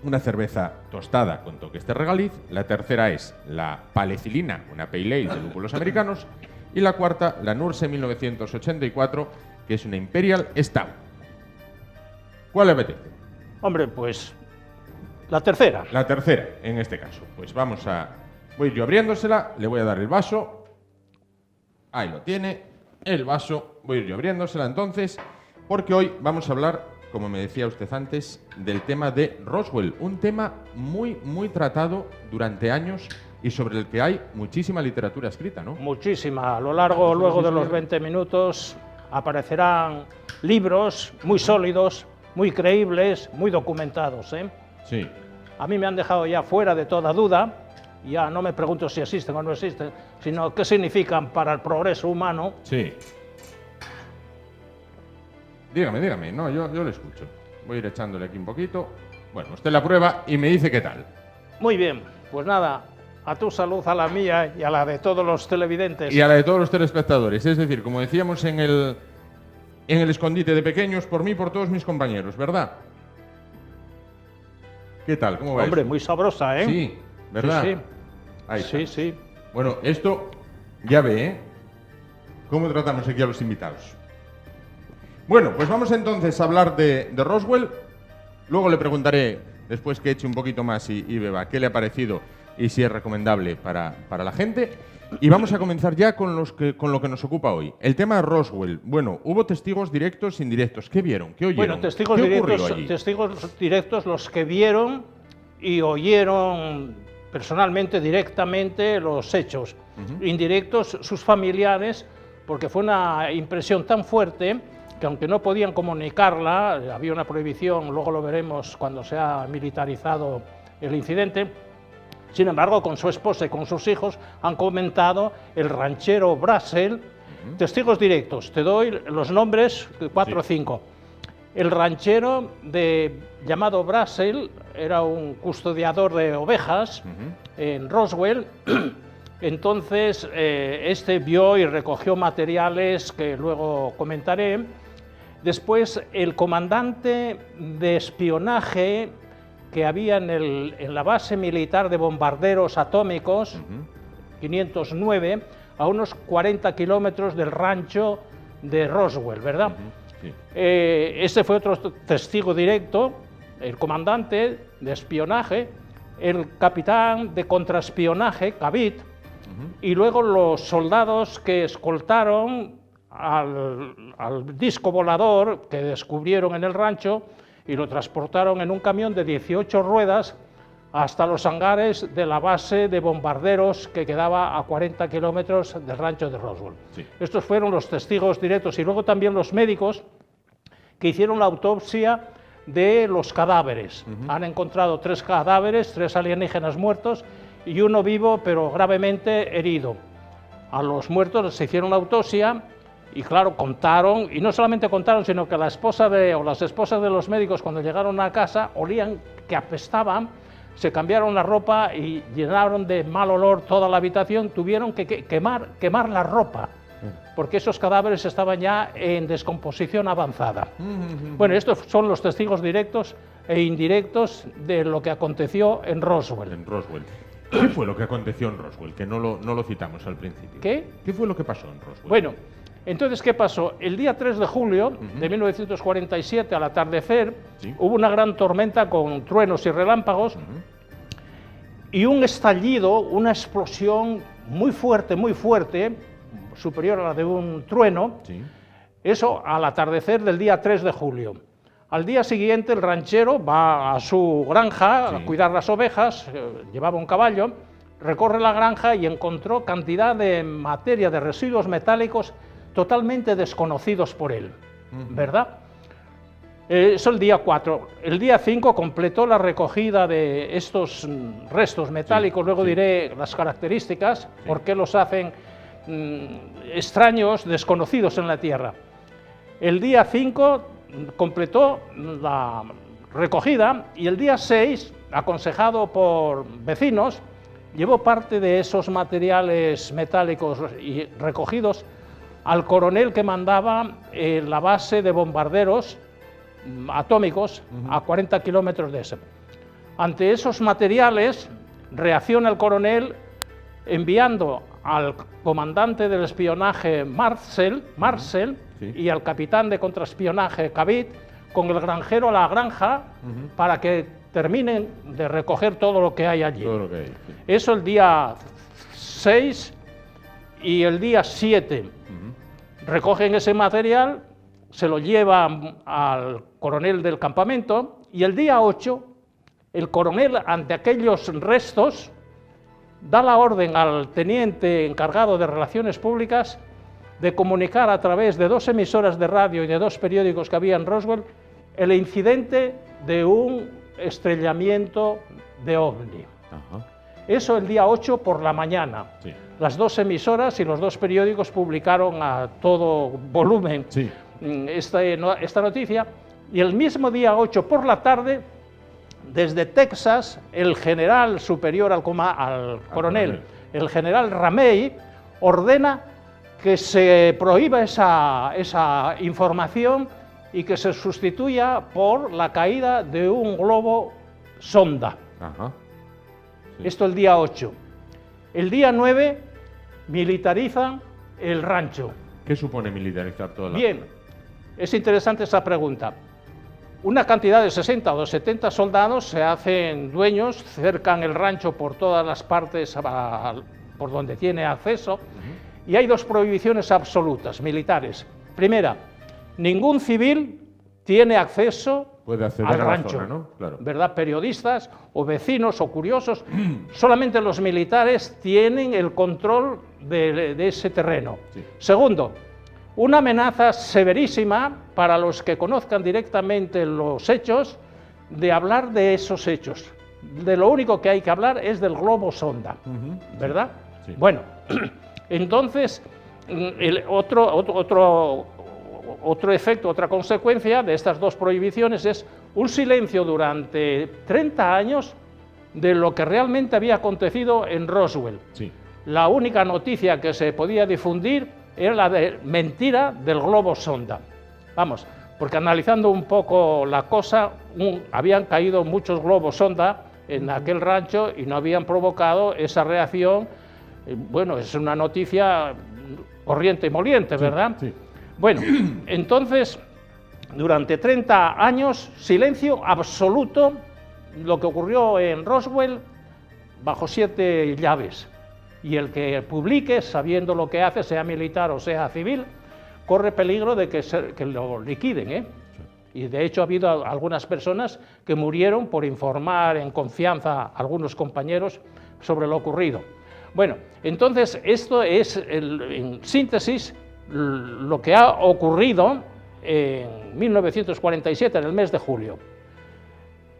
una cerveza tostada con toques de regaliz, la tercera es la Palecilina, una Pale Ale de lúpulos americanos, y la cuarta, la Nurse 1984, que es una Imperial Stout. ¿Cuál le apetece? Hombre, pues la tercera. La tercera, en este caso. Pues voy yo abriéndosela, le voy a dar el vaso. Ahí lo tiene, el vaso. Voy a ir yo abriéndosela entonces, porque hoy vamos a hablar, como me decía usted antes, del tema de Roswell. Un tema muy, muy tratado durante años y sobre el que hay muchísima literatura escrita, ¿no? Muchísima. A lo largo, luego de los 20 minutos, aparecerán libros muy sólidos, muy creíbles, muy documentados, ¿eh? Sí. A mí me han dejado ya fuera de toda duda. Ya no me pregunto si existen o no existen, sino qué significan para el progreso humano. Sí. Dígame. No, yo le escucho. Voy a ir echándole aquí un poquito. Bueno, usted la prueba y me dice qué tal. Muy bien, pues nada, a tu salud, a la mía y a la de todos los televidentes. Y a la de todos los telespectadores. Es decir, como decíamos en el escondite de pequeños, por mí y por todos mis compañeros, ¿verdad? ¿Qué tal? ¿Cómo va? Hombre, eso? muy sabrosa, ¿eh? Sí, ¿verdad? Sí, sí. Ahí está. Sí. Bueno, esto ya ve, ¿eh? ¿Cómo tratamos aquí a los invitados? Bueno, pues vamos entonces a hablar de Roswell. Luego le preguntaré, después que eche un poquito más y beba, qué le ha parecido y si es recomendable para la gente. Y vamos a comenzar ya con lo que nos ocupa hoy. El tema de Roswell. Bueno, hubo testigos directos e indirectos. ¿Qué vieron? ¿Qué oyeron? Bueno, testigos directos los que vieron y oyeron personalmente, directamente, los hechos. Indirectos, sus familiares, porque fue una impresión tan fuerte que aunque no podían comunicarla, había una prohibición, luego lo veremos cuando se ha militarizado el incidente. Sin embargo, con su esposa y con sus hijos han comentado el ranchero Brassel. Testigos directos, te doy los nombres, 4 o 5. El ranchero llamado Brassel era un custodiador de ovejas en Roswell. Entonces, este vio y recogió materiales que luego comentaré. Después, el comandante de espionaje que había en la base militar de bombarderos atómicos, 509, a unos 40 kilómetros del rancho de Roswell, ¿verdad? Sí. Este fue otro testigo directo, el comandante de espionaje, el capitán de contraespionaje, Cavit, y luego los soldados que escoltaron al disco volador que descubrieron en el rancho y lo transportaron en un camión de 18 ruedas hasta los hangares de la base de bombarderos que quedaba a 40 kilómetros del rancho de Roswell. Sí. Estos fueron los testigos directos y luego también los médicos que hicieron la autopsia de los cadáveres. Han encontrado 3 cadáveres, 3 alienígenas muertos y uno vivo pero gravemente herido. A los muertos se hicieron la autopsia y claro, contaron, y no solamente contaron, sino que las esposas de los médicos cuando llegaron a casa olían que apestaban, se cambiaron la ropa y llenaron de mal olor toda la habitación, tuvieron que quemar la ropa, porque esos cadáveres estaban ya en descomposición avanzada. Bueno, estos son los testigos directos e indirectos de lo que aconteció en Roswell. En Roswell. ¿Qué fue lo que aconteció en Roswell? Que no lo citamos al principio. ¿Qué? ¿Qué fue lo que pasó en Roswell? Bueno, entonces, ¿qué pasó? El día 3 de julio de 1947, al atardecer, hubo una gran tormenta con truenos y relámpagos y un estallido, una explosión muy fuerte, superior a la de un trueno, Eso al atardecer del día 3 de julio. Al día siguiente el ranchero va a su granja a cuidar las ovejas, llevaba un caballo, recorre la granja y encontró cantidad de materia, de residuos metálicos totalmente desconocidos por él, ¿verdad? Eso el día 4. El día 5 completó la recogida de estos restos metálicos, luego diré las características, por qué los hacen extraños, desconocidos en la Tierra. El día 5 completó la recogida y el día 6, aconsejado por vecinos, llevó parte de esos materiales metálicos y recogidos al coronel que mandaba la base de bombarderos atómicos a 40 kilómetros de ese. Ante esos materiales reacciona el coronel enviando al comandante del espionaje Marcel y al capitán de contraespionaje Cavit con el granjero a la granja para que terminen de recoger todo lo que hay allí. Eso el día 6 y el día 7 recogen ese material, se lo llevan al coronel del campamento y el día 8 el coronel ante aquellos restos da la orden al teniente encargado de Relaciones Públicas de comunicar a través de 2 emisoras de radio y de 2 periódicos que había en Roswell el incidente de un estrellamiento de OVNI. Eso el día 8 por la mañana. Las 2 emisoras y los 2 periódicos publicaron a todo volumen esta noticia y el mismo día 8 por la tarde, desde Texas, el general superior al coronel, el general Ramey, ordena que se prohíba esa información y que se sustituya por la caída de un globo sonda. Esto el día 8. El día 9 militarizan el rancho. ¿Qué supone militarizar todo? Bien, es interesante esa pregunta. Una cantidad de 60 o 70 soldados se hacen dueños, cercan el rancho por todas las partes por donde tiene acceso, y hay 2 prohibiciones absolutas, militares. Primera, ningún civil tiene acceso al rancho, zona, ¿no? Claro. ¿Verdad? Periodistas o vecinos o curiosos, solamente los militares tienen el control de ese terreno. Segundo, una amenaza severísima para los que conozcan directamente los hechos, de hablar de esos hechos. De lo único que hay que hablar es del globo sonda, ¿verdad? Bueno, entonces, otro efecto, otra consecuencia de estas 2 prohibiciones es un silencio durante 30 años de lo que realmente había acontecido en Roswell. La única noticia que se podía difundir era la de mentira del globo sonda. Vamos, porque analizando un poco la cosa, habían caído muchos globos sonda en aquel rancho y no habían provocado esa reacción. Bueno, es una noticia corriente y moliente, ¿verdad? Bueno, entonces, durante 30 años, silencio absoluto, lo que ocurrió en Roswell, bajo 7 llaves. Y el que publique, sabiendo lo que hace, sea militar o sea civil, corre peligro de que lo liquiden, Y de hecho ha habido algunas personas que murieron por informar en confianza a algunos compañeros sobre lo ocurrido. Bueno, entonces esto es, en síntesis, lo que ha ocurrido en 1947, en el mes de julio.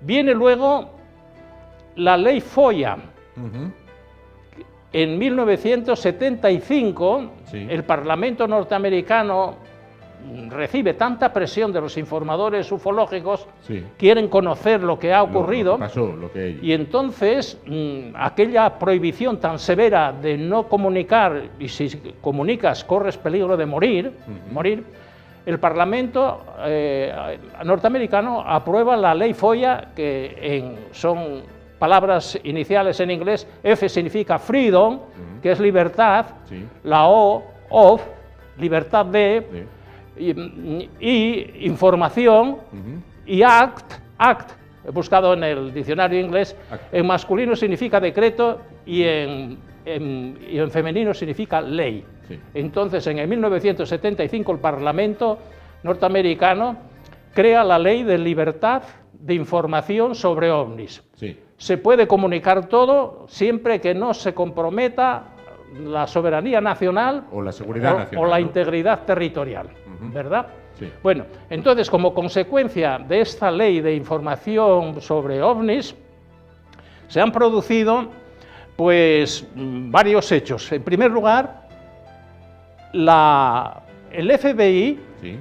Viene luego la ley FOIA. En 1975, el Parlamento norteamericano recibe tanta presión de los informadores ufológicos, quieren conocer lo que ha ocurrido, y entonces aquella prohibición tan severa de no comunicar, y si comunicas corres peligro de morir, el Parlamento norteamericano aprueba la ley FOIA, que son palabras iniciales en inglés. F significa freedom, que es libertad, la O, of, libertad de, y información, y act, he buscado en el diccionario inglés, en masculino significa decreto y en y en femenino significa ley. Sí. Entonces, en el 1975, el Parlamento norteamericano crea la Ley de Libertad de Información sobre OVNIs. Sí. Se puede comunicar todo siempre que no se comprometa la soberanía nacional O la seguridad nacional, o la ¿no? integridad territorial, ¿verdad? Sí. Bueno, entonces, como consecuencia de esta ley de información sobre OVNIs, se han producido pues varios hechos. En primer lugar, el FBI, Sí.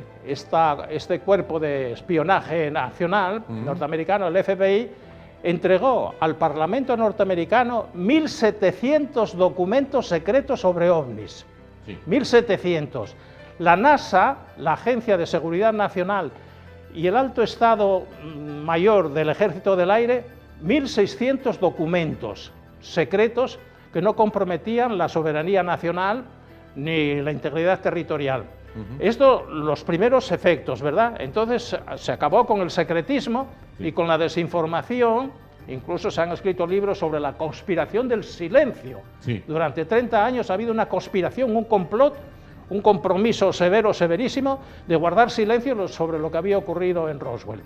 este cuerpo de espionaje nacional norteamericano, el FBI, entregó al Parlamento norteamericano 1.700 documentos secretos sobre OVNIs. Sí. 1.700. La NASA, la Agencia de Seguridad Nacional, y el Alto Estado Mayor del Ejército del Aire, 1.600 documentos secretos que no comprometían la soberanía nacional ni la integridad territorial. Esto, los primeros efectos, ¿verdad? Entonces se acabó con el secretismo y con la desinformación. Incluso se han escrito libros sobre la conspiración del silencio. Sí. Durante 30 años ha habido una conspiración, un complot, un compromiso severo, severísimo, de guardar silencio sobre lo que había ocurrido en Roswell.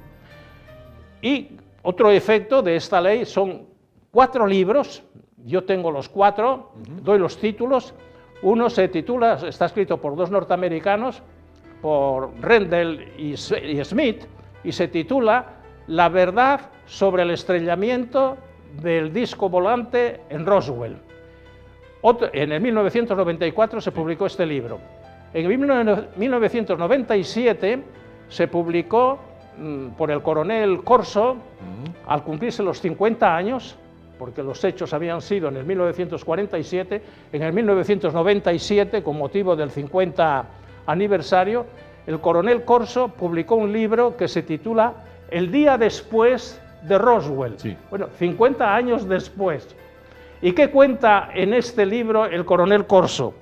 Y otro efecto de esta ley son 4 libros, yo tengo los 4, doy los títulos. Uno se titula, está escrito por 2 norteamericanos, por Rendell y Smith, y se titula La verdad sobre el estrellamiento del disco volante en Roswell. En el 1994 se publicó este libro. En 1997 se publicó por el coronel Corso, al cumplirse los 50 años, porque los hechos habían sido en el 1947, en el 1997, con motivo del 50 aniversario, el coronel Corso publicó un libro que se titula El día después de Roswell. Sí. Bueno, 50 años después. ¿Y qué cuenta en este libro el coronel Corso?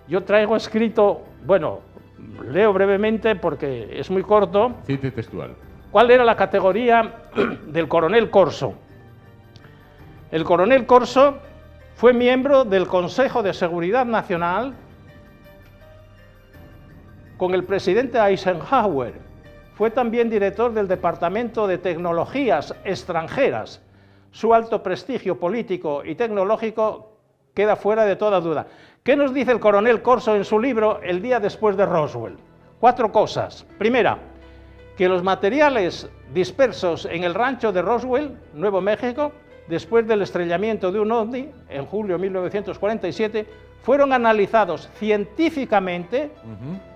Yo traigo escrito, bueno, leo brevemente porque es muy corto. Cite textual. ¿Cuál era la categoría del coronel Corso? El coronel Corso fue miembro del Consejo de Seguridad Nacional con el presidente Eisenhower. Fue también director del Departamento de Tecnologías Extranjeras. Su alto prestigio político y tecnológico queda fuera de toda duda. ¿Qué nos dice el coronel Corso en su libro El día después de Roswell? 4 cosas. Primera, que los materiales dispersos en el rancho de Roswell, Nuevo México, después del estrellamiento de un ovni, en julio de 1947, fueron analizados científicamente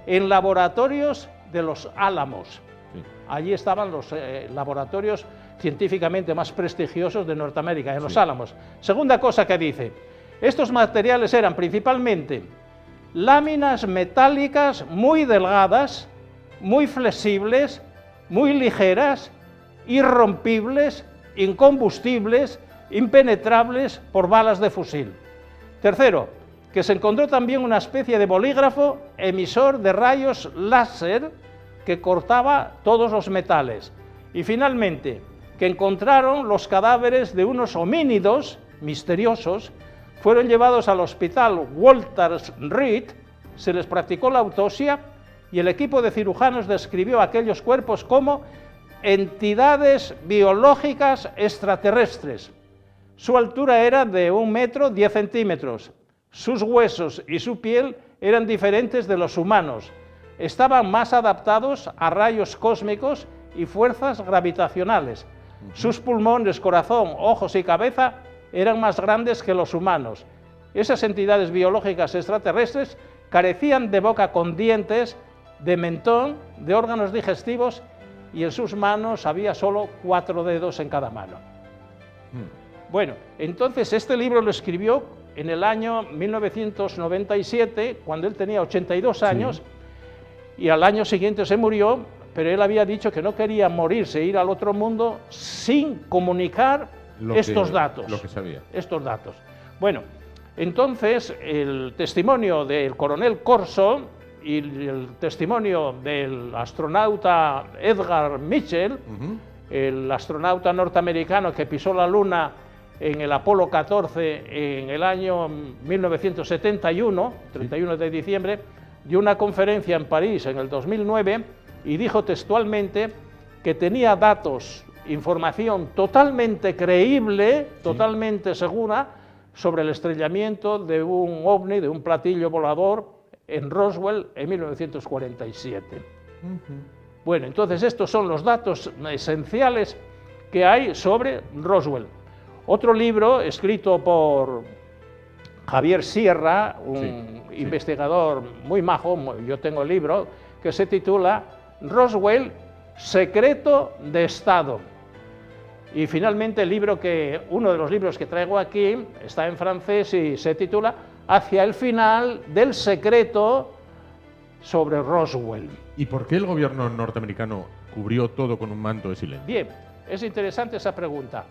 en laboratorios de Los Álamos. Sí. Allí estaban los laboratorios científicamente más prestigiosos de Norteamérica, en Los Álamos. Segunda cosa que dice, estos materiales eran principalmente láminas metálicas muy delgadas, muy flexibles, muy ligeras, irrompibles, incombustibles, impenetrables por balas de fusil. Tercero, que se encontró también una especie de bolígrafo emisor de rayos láser que cortaba todos los metales. Y finalmente, que encontraron los cadáveres de unos homínidos misteriosos, fueron llevados al hospital Walter Reed, se les practicó la autopsia y el equipo de cirujanos describió aquellos cuerpos como entidades biológicas extraterrestres. Su altura era de 1 metro 10 centímetros. Sus huesos y su piel eran diferentes de los humanos. Estaban más adaptados a rayos cósmicos y fuerzas gravitacionales. Sus pulmones, corazón, ojos y cabeza eran más grandes que los humanos. Esas entidades biológicas extraterrestres carecían de boca con dientes, de mentón, de órganos digestivos y en sus manos había solo 4 dedos en cada mano. Bueno, entonces este libro lo escribió en el año 1997, cuando él tenía 82 años, y al año siguiente se murió, pero él había dicho que no quería morirse, ir al otro mundo sin comunicar estos datos. Lo que sabía. Estos datos. Bueno, entonces el testimonio del coronel Corso y el testimonio del astronauta Edgar Mitchell, el astronauta norteamericano que pisó la Luna en el Apolo 14 en el año 1971, 31 de diciembre, dio una conferencia en París en el 2009 y dijo textualmente que tenía datos, información totalmente creíble, totalmente segura, sobre el estrellamiento de un ovni, de un platillo volador en Roswell en 1947. Bueno, entonces estos son los datos esenciales que hay sobre Roswell. Otro libro escrito por Javier Sierra, un investigador muy majo, yo tengo el libro, que se titula Roswell, secreto de Estado. Y finalmente el libro uno de los libros que traigo aquí está en francés y se titula Hacia el final del secreto sobre Roswell. ¿Y por qué el gobierno norteamericano cubrió todo con un manto de silencio? Bien, es interesante esa pregunta.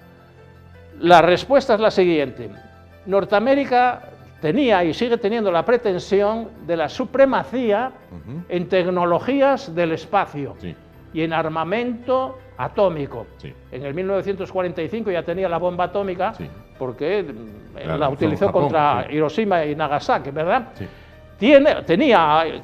La respuesta es la siguiente. Norteamérica tenía y sigue teniendo la pretensión de la supremacía en tecnologías del espacio y en armamento atómico. En el 1945 ya tenía la bomba atómica porque la utilizó contra Hiroshima y Nagasaki, ¿verdad?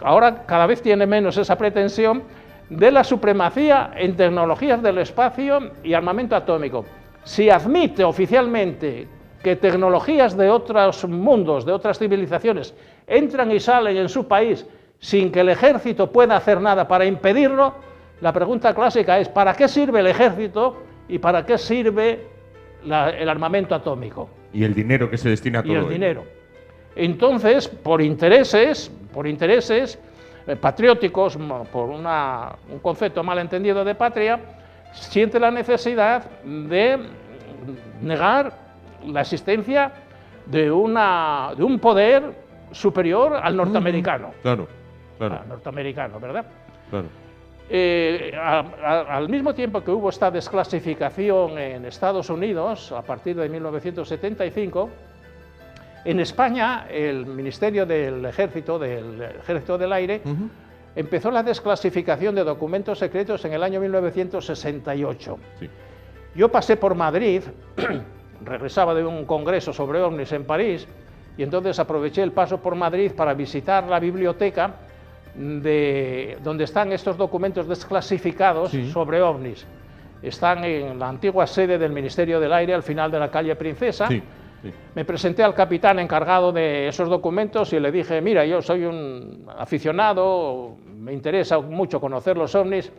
Ahora cada vez tiene menos esa pretensión de la supremacía en tecnologías del espacio y armamento atómico. Si admite oficialmente que tecnologías de otros mundos, de otras civilizaciones, entran y salen en su país sin que el ejército pueda hacer nada para impedirlo, la pregunta clásica es ¿para qué sirve el ejército y para qué sirve el armamento atómico? Y el dinero que se destina a todo y el dinero. Entonces, por intereses patrióticos, por un concepto malentendido de patria, siente la necesidad de negar la existencia de un poder superior al norteamericano. Claro. Al norteamericano, ¿verdad? Claro. Al mismo tiempo que hubo esta desclasificación en Estados Unidos, a partir de 1975, en España el Ministerio del Ejército del Aire, empezó la desclasificación de documentos secretos en el año 1968. Yo pasé por Madrid, regresaba de un congreso sobre ovnis en París, y entonces aproveché el paso por Madrid para visitar la biblioteca donde están estos documentos desclasificados sobre ovnis. Están en la antigua sede del Ministerio del Aire, al final de la calle Princesa. Me presenté al capitán encargado de esos documentos y le dije, mira, yo soy un aficionado, me interesa mucho conocer los ovnis,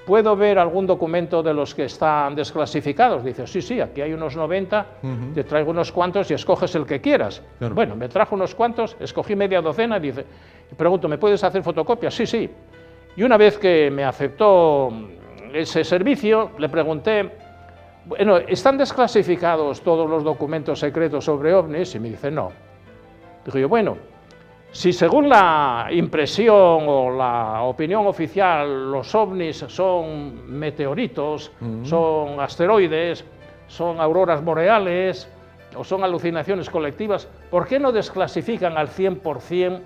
¿puedo ver algún documento de los que están desclasificados? Dice, sí, aquí hay unos 90, te traigo unos cuantos y escoges el que quieras. Claro. Bueno, me trajo unos cuantos, escogí media docena y dice, pregunto, ¿me puedes hacer fotocopias? Sí. Y una vez que me aceptó ese servicio, le pregunté, bueno, ¿están desclasificados todos los documentos secretos sobre ovnis? Y me dice, no. Digo yo, bueno, si según la impresión o la opinión oficial los ovnis son meteoritos, son asteroides, son auroras boreales o son alucinaciones colectivas, ¿por qué no desclasifican al 100%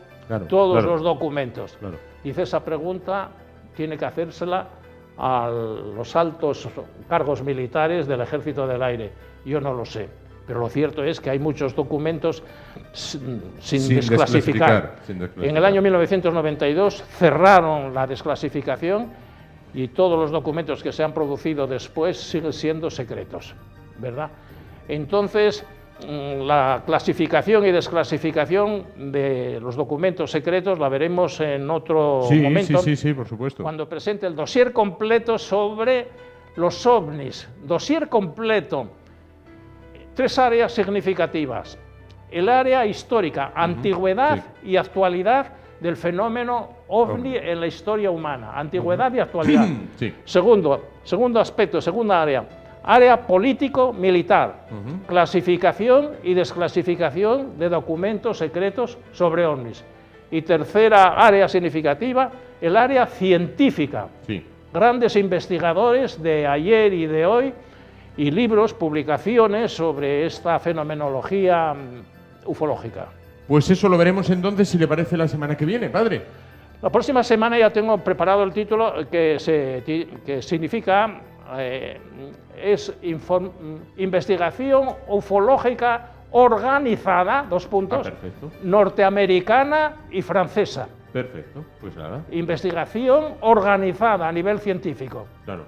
todos los documentos? Dice, esa pregunta tiene que hacérsela a los altos cargos militares del Ejército del Aire. Yo no lo sé, pero lo cierto es que hay muchos documentos sin desclasificar. En el año 1992 cerraron la desclasificación y todos los documentos que se han producido después siguen siendo secretos, ¿verdad? Entonces, la clasificación y desclasificación de los documentos secretos la veremos en otro momento. Sí, por supuesto. Cuando presente el dossier completo sobre los ovnis. Dossier completo. 3 áreas significativas. El área histórica, antigüedad y actualidad del fenómeno ovni en la historia humana. Antigüedad y actualidad. Segundo aspecto, segunda área. Área político-militar, clasificación y desclasificación de documentos secretos sobre ovnis. Y tercera área significativa, el área científica. Grandes investigadores de ayer y de hoy y libros, publicaciones sobre esta fenomenología ufológica. Pues eso lo veremos entonces, si le parece, la semana que viene, padre. La próxima semana ya tengo preparado el título que significa es investigación ufológica organizada, perfecto. norteamericana y francesa. Perfecto, pues nada. Investigación organizada a nivel científico. Claro.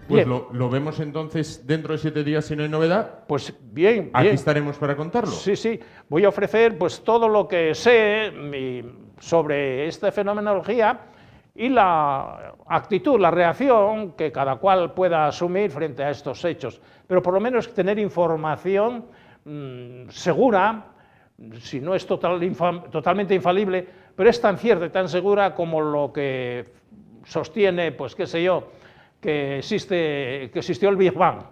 Pues Bien. lo vemos entonces dentro de 7 días si no hay novedad. Pues bien, Aquí bien. estaremos para contarlo. Sí, sí. Voy a ofrecer pues todo lo que sé sobre esta fenomenología y la actitud, la reacción que cada cual pueda asumir frente a estos hechos. Pero por lo menos tener información segura, si no es totalmente infalible, pero es tan cierta y tan segura como lo que sostiene, pues qué sé yo, que existió el Big Bang,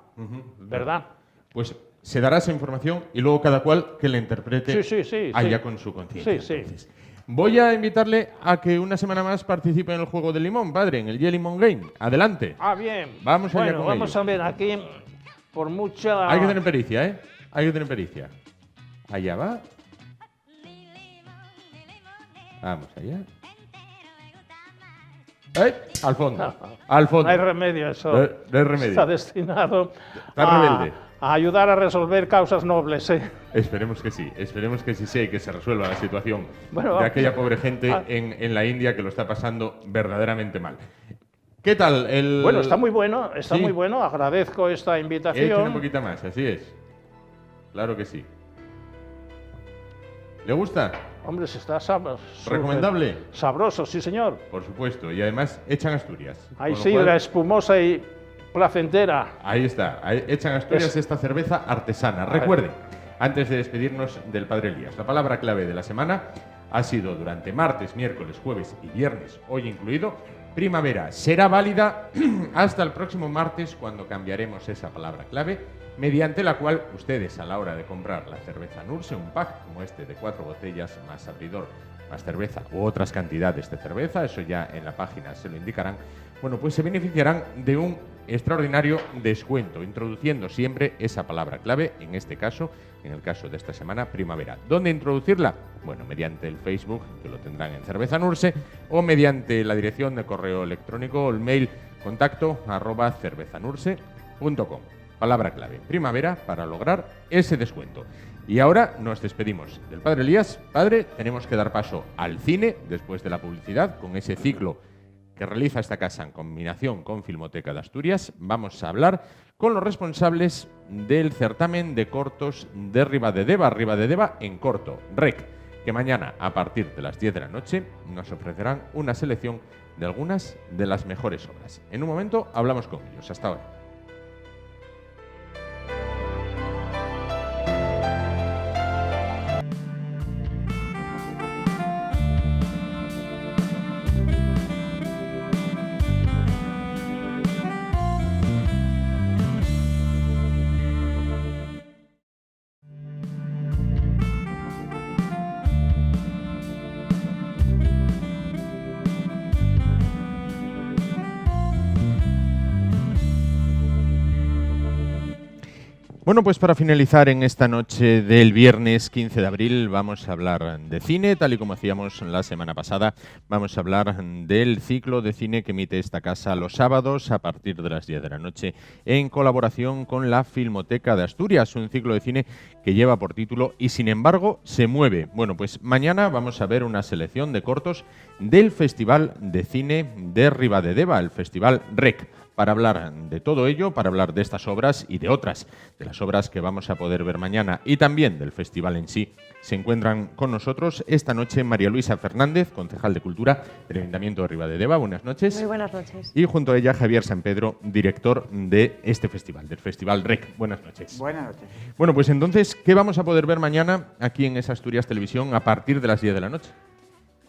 ¿verdad? Pues se dará esa información y luego cada cual que la interprete allá con su conciencia. Sí, Entonces, voy a invitarle a que una semana más participe en el juego del limón, padre, en el Jelly-Mon Game. Adelante. Ah, bien. Vamos allá con vamos ello. a ver aquí, por mucha... Hay que tener pericia, ¿eh? Hay que tener pericia. Allá va. Vamos allá. ¡Ay! Al fondo. Al fondo. No hay remedio eso. No hay remedio. Está destinado Está rebelde. a ayudar a resolver causas nobles, ¿eh? Esperemos que sí sea y que se resuelva la situación Bueno, de vamos. aquella pobre gente en la India que lo está pasando verdaderamente mal. ¿Qué tal? Bueno, está muy bueno, Sí. muy bueno. Agradezco esta Echen un invitación. poquito más, así es. Claro que sí. ¿Le gusta? Hombre, se está sabroso. ¿Recomendable? Sabroso, sí, señor. Por supuesto. Y además echan Asturias. Ahí Con lo sidra cual, espumosa y placentera. ahí está. Ahí echan Asturias Es- esta cerveza artesana. Recuerden, antes de despedirnos del Padre Elías, la palabra clave de la semana ha sido durante martes, miércoles, jueves y viernes, hoy incluido, primavera. Será válida hasta el próximo martes, cuando cambiaremos esa palabra clave, mediante la cual ustedes, a la hora de comprar la cerveza Nurse, un pack como este de 4 botellas más abridor, más cerveza u otras cantidades de cerveza, eso ya en la página se lo indicarán, bueno, pues se beneficiarán de un extraordinario descuento, introduciendo siempre esa palabra clave, en este caso, en el caso de esta semana, primavera. ¿Dónde introducirla? Bueno, mediante el Facebook, que lo tendrán en Cerveza Nurse, o mediante la dirección de correo electrónico o el mail contacto@cervezanurse.com. Palabra clave, primavera, para lograr ese descuento. Y ahora nos despedimos del Padre Elías. Padre, tenemos que dar paso al cine después de la publicidad con ese ciclo que realiza esta casa en combinación con Filmoteca de Asturias. Vamos a hablar con los responsables del certamen de cortos de Ribadedeva en corto, REC, que mañana a partir de las 10 de la noche nos ofrecerán una selección de algunas de las mejores obras. En un momento hablamos con ellos. Hasta ahora. Bueno, pues para finalizar en esta noche del viernes 15 de abril vamos a hablar de cine, tal y como hacíamos la semana pasada. Vamos a hablar del ciclo de cine que emite esta casa los sábados a partir de las 10 de la noche en colaboración con la Filmoteca de Asturias, un ciclo de cine que lleva por título Y sin embargo se mueve. Bueno, pues mañana vamos a ver una selección de cortos del Festival de Cine de Ribadedeva, el Festival REC. Para hablar de todo ello, para hablar de estas obras y de otras, de las obras que vamos a poder ver mañana y también del festival en sí, se encuentran con nosotros esta noche María Luisa Fernández, concejal de Cultura del Ayuntamiento de Ribadedeva. Buenas noches. Muy buenas noches. Y junto a ella Javier San Pedro, director de este festival, del Festival REC. Buenas noches. Buenas noches. Bueno, pues entonces, ¿qué vamos a poder ver mañana aquí en esa Asturias Televisión a partir de las 10 de la noche?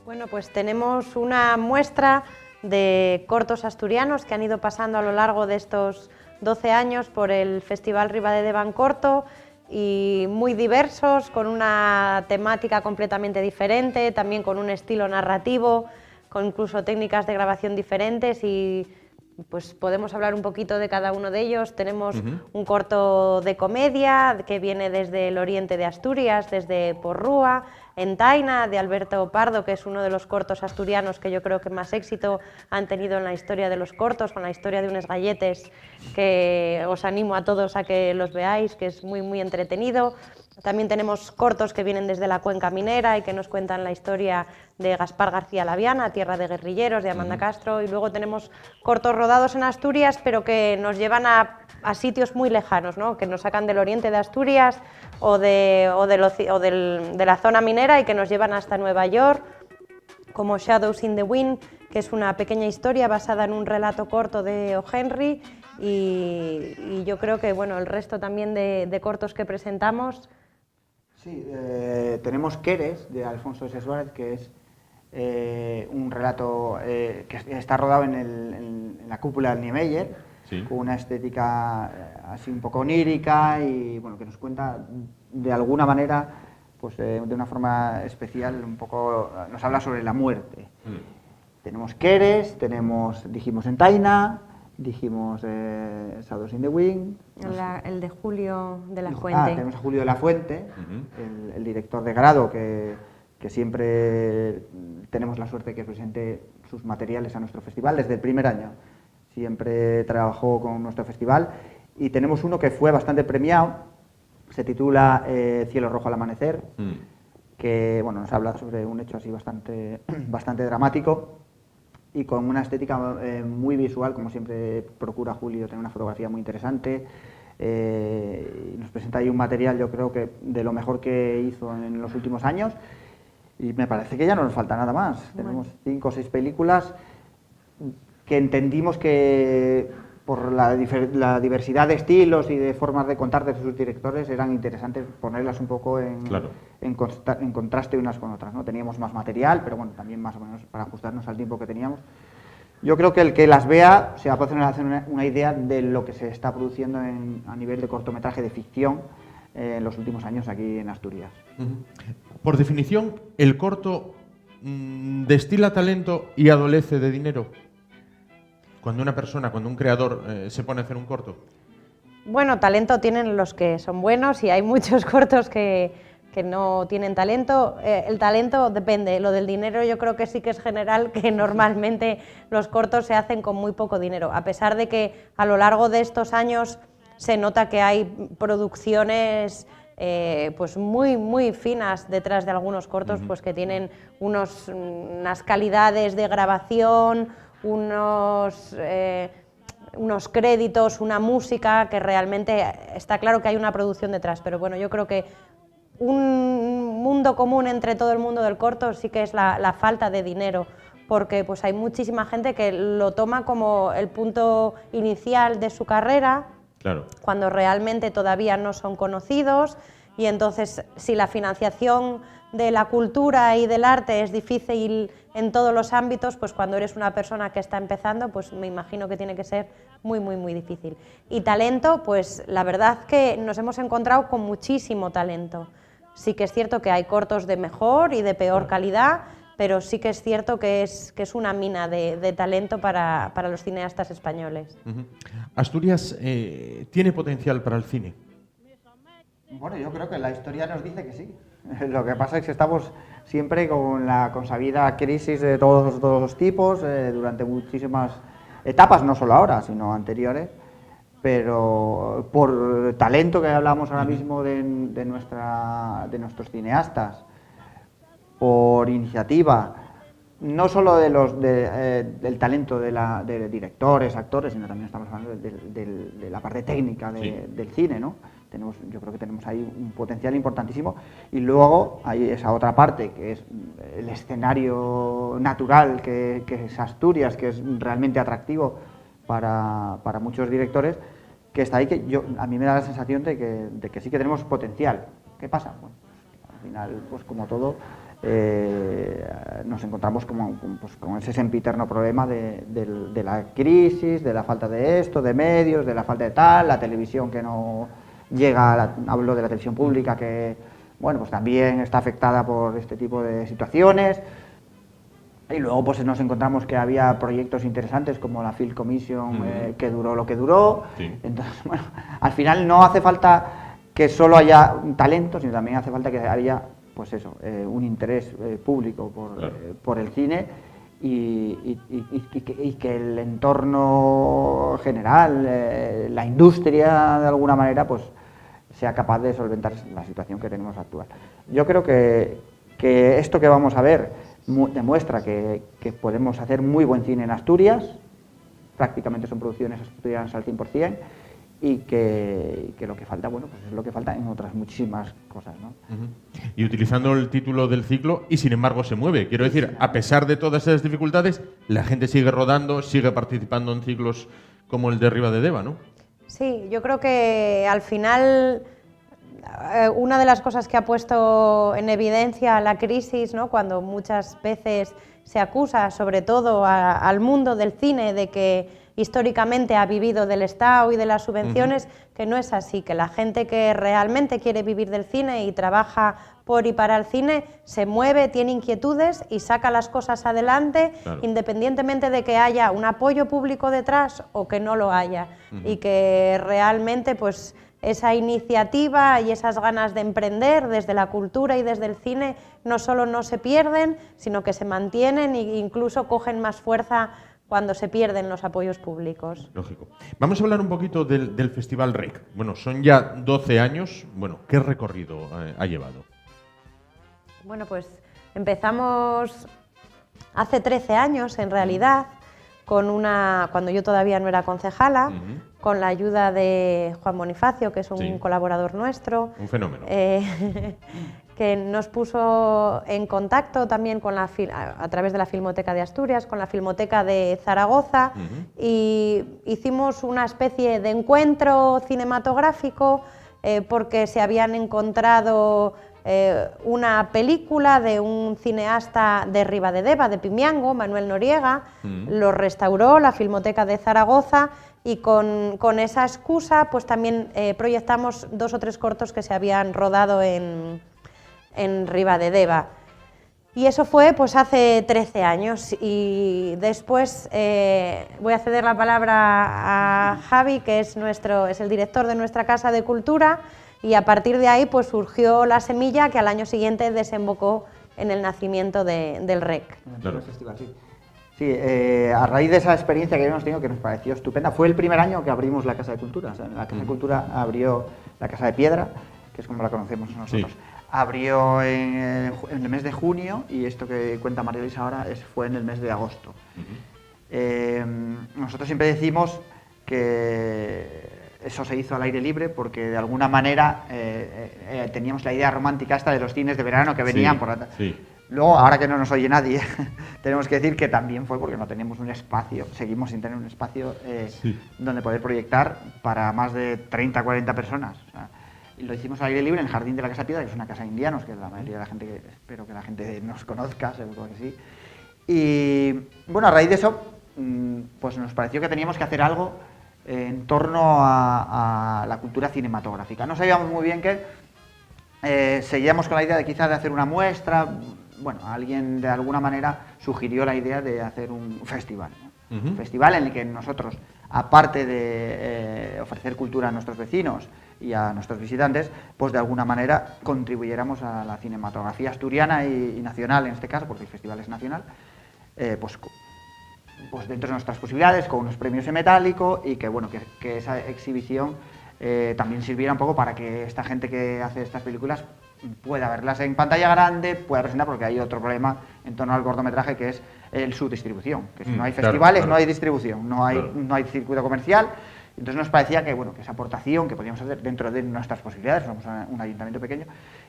Bueno, pues tenemos una muestra de cortos asturianos que han ido pasando a lo largo de estos 12 años por el Festival Ribadedeva en corto y muy diversos, con una temática completamente diferente, también con un estilo narrativo, con incluso técnicas de grabación diferentes y pues podemos hablar un poquito de cada uno de ellos. Tenemos un corto de comedia que viene desde el oriente de Asturias, desde Porrúa, Entaina, de Alberto Pardo, que es uno de los cortos asturianos que yo creo que más éxito han tenido en la historia de los cortos, con la historia de unos galletes que os animo a todos a que los veáis, que es muy, muy entretenido. También tenemos cortos que vienen desde la cuenca minera y que nos cuentan la historia de Gaspar García Laviana, Tierra de Guerrilleros, de Amanda Castro, y luego tenemos cortos rodados en Asturias, pero que nos llevan a sitios muy lejanos, ¿no? Que nos sacan del oriente de Asturias o de la zona minera y que nos llevan hasta Nueva York, como Shadows in the Wind, que es una pequeña historia basada en un relato corto de O. Henry, y yo creo que bueno, el resto también de cortos que presentamos. Sí, tenemos Queres, de Alfonso S. Suárez, que es un relato que está rodado en la cúpula del Niemeyer, sí, con una estética así un poco onírica y bueno, que nos cuenta de alguna manera, pues de una forma especial, un poco nos habla sobre la muerte. Tenemos Queres, dijimos Entaina, dijimos Shadows in the Wind. El de Julio de la Fuente. Tenemos a Julio de la Fuente, el director de grado que siempre tenemos la suerte de que presente sus materiales a nuestro festival desde el primer año. Siempre trabajó con nuestro festival y tenemos uno que fue bastante premiado, se titula Cielo rojo al amanecer, que bueno, nos habla sobre un hecho así bastante dramático y con una estética muy visual, como siempre procura Julio, tener una fotografía muy interesante. Nos presenta ahí un material, yo creo que de lo mejor que hizo en los últimos años, y me parece que ya no nos falta nada más. Tenemos 5 o 6 películas que entendimos que por la diversidad de estilos y de formas de contar de sus directores eran interesantes ponerlas un poco en contraste unas con otras, ¿no? Teníamos más material, pero bueno, también más o menos para ajustarnos al tiempo que teníamos. Yo creo que el que las vea se va a poder hacer una idea de lo que se está produciendo a nivel de cortometraje de ficción en los últimos años aquí en Asturias. Por definición, ¿el corto destila talento y adolece de dinero? Cuando un creador se pone a hacer un corto. Bueno, talento tienen los que son buenos y hay muchos cortos que no tienen talento. El talento depende, lo del dinero yo creo que sí que es general, que normalmente los cortos se hacen con muy poco dinero, a pesar de que a lo largo de estos años se nota que hay producciones pues muy, muy finas detrás de algunos cortos, pues que tienen unas calidades de grabación, unos créditos, una música que realmente está claro que hay una producción detrás, pero bueno, yo creo que un mundo común entre todo el mundo del corto sí que es la falta de dinero, porque pues hay muchísima gente que lo toma como el punto inicial de su carrera, claro, cuando realmente todavía no son conocidos, y entonces si la financiación de la cultura y del arte es difícil en todos los ámbitos, pues cuando eres una persona que está empezando, pues me imagino que tiene que ser muy, muy, muy difícil. Y talento, pues la verdad que nos hemos encontrado con muchísimo talento. Sí que es cierto que hay cortos de mejor y de peor calidad, pero sí que es cierto que es una mina de talento para los cineastas españoles. ¿Asturias tiene potencial para el cine? Bueno, yo creo que la historia nos dice que sí. Lo que pasa es que estamos siempre con la consabida crisis de todos los tipos, durante muchísimas etapas, no solo ahora, sino anteriores, pero por talento que hablamos ahora mismo de nuestros cineastas, por iniciativa, no solo del talento de directores, actores, sino también estamos hablando de la parte técnica del cine, ¿no? Yo creo que tenemos ahí un potencial importantísimo, y luego hay esa otra parte que es el escenario natural que es Asturias, que es realmente atractivo para muchos directores, que está ahí, que a mí me da la sensación de que sí que tenemos potencial. ¿Qué pasa? Bueno, al final, pues como todo, nos encontramos con ese sempiterno problema de la crisis, de la falta de esto, de medios, de la falta de tal, la televisión que no llega, hablo de la televisión pública, que bueno, pues también está afectada por este tipo de situaciones, y luego pues nos encontramos que había proyectos interesantes como la Film Commission, que duró lo que duró. Entonces, bueno, al final no hace falta que solo haya talento, sino también hace falta que haya pues eso, un interés público por el cine y que el entorno general, la industria de alguna manera, pues sea capaz de solventar la situación que tenemos actual. Yo creo que esto que vamos a ver demuestra que podemos hacer muy buen cine en Asturias, prácticamente son producciones asturianas al 100%, y que lo que falta, bueno, pues es lo que falta en otras muchísimas cosas, ¿no? Y utilizando el título del ciclo, y sin embargo se mueve. Quiero decir, a pesar de todas esas dificultades, la gente sigue rodando, sigue participando en ciclos como el de Ribadedeva, ¿no? Sí, yo creo que al final una de las cosas que ha puesto en evidencia la crisis, ¿no?, cuando muchas veces se acusa sobre todo al mundo del cine de que históricamente ha vivido del Estado y de las subvenciones, que no es así, que la gente que realmente quiere vivir del cine y trabaja por y para el cine se mueve, tiene inquietudes y saca las cosas adelante, independientemente de que haya un apoyo público detrás o que no lo haya, y que realmente pues esa iniciativa y esas ganas de emprender desde la cultura y desde el cine no solo no se pierden, sino que se mantienen e incluso cogen más fuerza cuando se pierden los apoyos públicos. Lógico. Vamos a hablar un poquito del Festival REC. Bueno, son ya 12 años. Bueno, ¿qué recorrido ha llevado? Bueno, pues empezamos hace 13 años, en realidad, cuando yo todavía no era concejala, con la ayuda de Juan Bonifacio, que es un colaborador nuestro. Un fenómeno. Que nos puso en contacto también con a través de la Filmoteca de Asturias, con la Filmoteca de Zaragoza, y hicimos una especie de encuentro cinematográfico porque se habían encontrado una película de un cineasta de Ribadedeva, de Pimiango, Manuel Noriega, lo restauró la Filmoteca de Zaragoza, y con esa excusa pues también proyectamos 2 o 3 cortos que se habían rodado en Ribadedeva. Y eso fue pues hace 13 años, y después voy a ceder la palabra a Javi, que es el director de nuestra Casa de Cultura, y a partir de ahí pues surgió la semilla que al año siguiente desembocó en el nacimiento del REC. Claro. Festival, sí. Sí, a raíz de esa experiencia que habíamos tenido, que nos pareció estupenda, fue el primer año que abrimos la Casa de Cultura. O sea, la Casa de Cultura abrió la Casa de Piedra, que es como la conocemos nosotros. Abrió en el mes de junio, y esto que cuenta María Luisa ahora fue en el mes de agosto. Nosotros siempre decimos que eso se hizo al aire libre porque de alguna manera teníamos la idea romántica esta de los cines de verano que venían por la... Luego, ahora que no nos oye nadie, tenemos que decir que también fue porque no teníamos un espacio, seguimos sin tener un espacio donde poder proyectar para más de 30 o 40 personas. O sea, y lo hicimos al aire libre en el jardín de la Casa Piedra, que es una casa de indianos, que la mayoría de la gente, espero que la gente nos conozca, seguro que sí. Y bueno, a raíz de eso, pues nos pareció que teníamos que hacer algo en torno a la cultura cinematográfica. No sabíamos muy bien qué, seguíamos con la idea de quizás de hacer una muestra. Bueno, alguien de alguna manera sugirió la idea de hacer un festival, ¿no? Un festival en el que nosotros, aparte de ofrecer cultura a nuestros vecinos y a nuestros visitantes, pues de alguna manera contribuyéramos a la cinematografía asturiana y nacional, en este caso, porque el festival es nacional, pues dentro de nuestras posibilidades, con unos premios en metálico, y que bueno, que esa exhibición también sirviera un poco para que esta gente que hace estas películas pueda verlas en pantalla grande, pueda presentar, porque hay otro problema en torno al cortometraje, que es su distribución, que si no hay festivales, no hay distribución, no hay circuito comercial. Entonces nos parecía que, bueno, que esa aportación que podíamos hacer dentro de nuestras posibilidades, somos un ayuntamiento pequeño,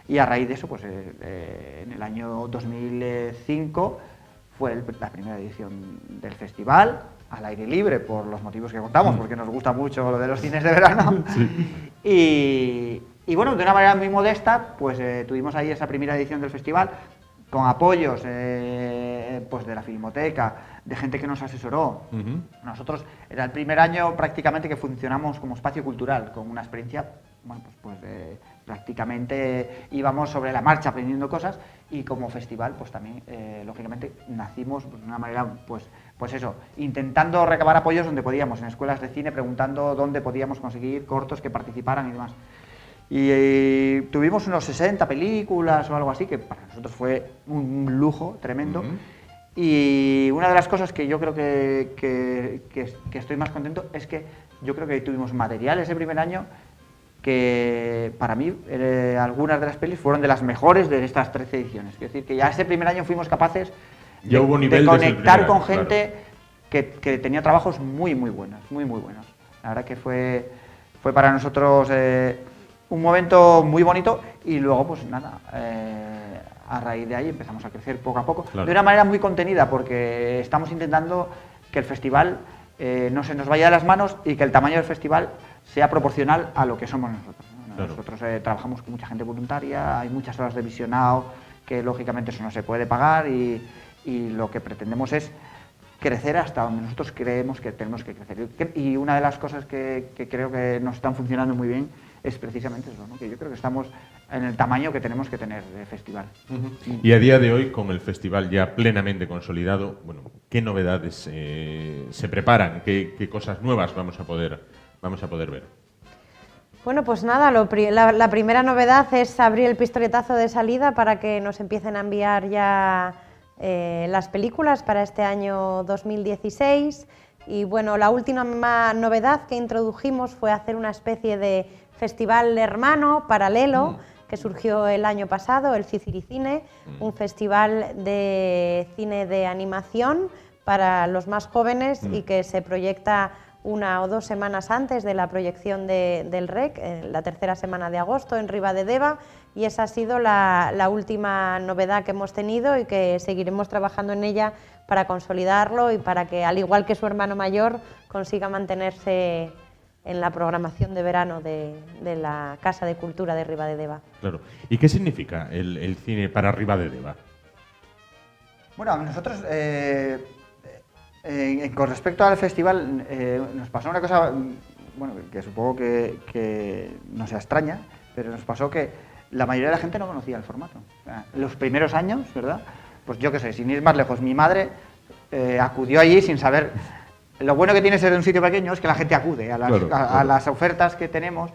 y a raíz de eso, pues en el año 2005 fue la primera edición del festival, al aire libre, por los motivos que contamos, porque nos gusta mucho lo de los cines de verano. Y bueno, de una manera muy modesta, pues tuvimos ahí esa primera edición del festival, con apoyos pues de la Filmoteca, de gente que nos asesoró. Nosotros era el primer año prácticamente que funcionamos como espacio cultural, con una experiencia, bueno, pues prácticamente íbamos sobre la marcha aprendiendo cosas, y como festival pues también lógicamente nacimos de una manera pues eso, intentando recabar apoyos donde podíamos, en escuelas de cine, preguntando dónde podíamos conseguir cortos que participaran y demás. Y tuvimos unos 60 películas o algo así, que para nosotros fue un lujo tremendo. Y una de las cosas que yo creo que estoy más contento es que yo creo que tuvimos material ese primer año que para mí algunas de las pelis fueron de las mejores de estas 13 ediciones. Es decir, que ya ese primer año fuimos capaces de conectar con gente que tenía trabajos muy buenos, muy buenos. La verdad que fue para nosotros un momento muy bonito y luego pues nada, a raíz de ahí empezamos a crecer poco a poco, de una manera muy contenida porque estamos intentando que el festival no se nos vaya de las manos y que el tamaño del festival sea proporcional a lo que somos nosotros, ¿no? Nosotros trabajamos con mucha gente voluntaria, hay muchas horas de visionado que lógicamente eso no se puede pagar y lo que pretendemos es crecer hasta donde nosotros creemos que tenemos que crecer. Y una de las cosas que creo que nos están funcionando muy bien es precisamente eso, ¿no? Que yo creo que estamos en el tamaño que tenemos que tener de festival. Y a día de hoy, con el festival ya plenamente consolidado, bueno, ¿qué novedades se preparan? ¿Qué cosas nuevas vamos a poder ver? Bueno, pues nada, la primera novedad es abrir el pistoletazo de salida para que nos empiecen a enviar ya las películas para este año 2016. Y bueno, la última novedad que introdujimos fue hacer una especie de festival hermano, paralelo, que surgió el año pasado, el Ciciricine, un festival de cine de animación para los más jóvenes y que se proyecta 1 o 2 semanas antes de la proyección del REC, la tercera semana de agosto en Ribadedeva, y esa ha sido la última novedad que hemos tenido y que seguiremos trabajando en ella para consolidarlo y para que, al igual que su hermano mayor, consiga mantenerse en la programación de verano de la Casa de Cultura de Ribadedeva. Claro. ¿Y qué significa el cine para Ribadedeva? Bueno, nosotros, con respecto al festival, nos pasó una cosa, bueno, que supongo que no sea extraña, pero nos pasó que la mayoría de la gente no conocía el formato. O sea, los primeros años, ¿verdad? Pues yo qué sé, sin ir más lejos, mi madre acudió allí sin saber. Lo bueno que tiene ser un sitio pequeño es que la gente acude a las ofertas que tenemos.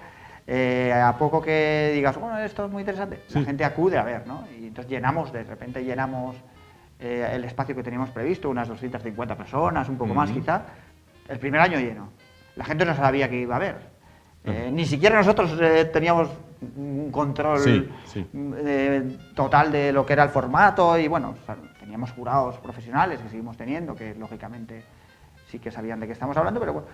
A poco que digas, bueno, esto es muy interesante, la gente acude a ver, ¿no? Y entonces de repente llenamos el espacio que teníamos previsto, unas 250 personas, un poco más quizá, el primer año lleno. La gente no sabía que iba a ver. Ni siquiera nosotros teníamos un control total de lo que era el formato y bueno, teníamos jurados profesionales que seguimos teniendo, que lógicamente sí que sabían de qué estamos hablando, pero bueno.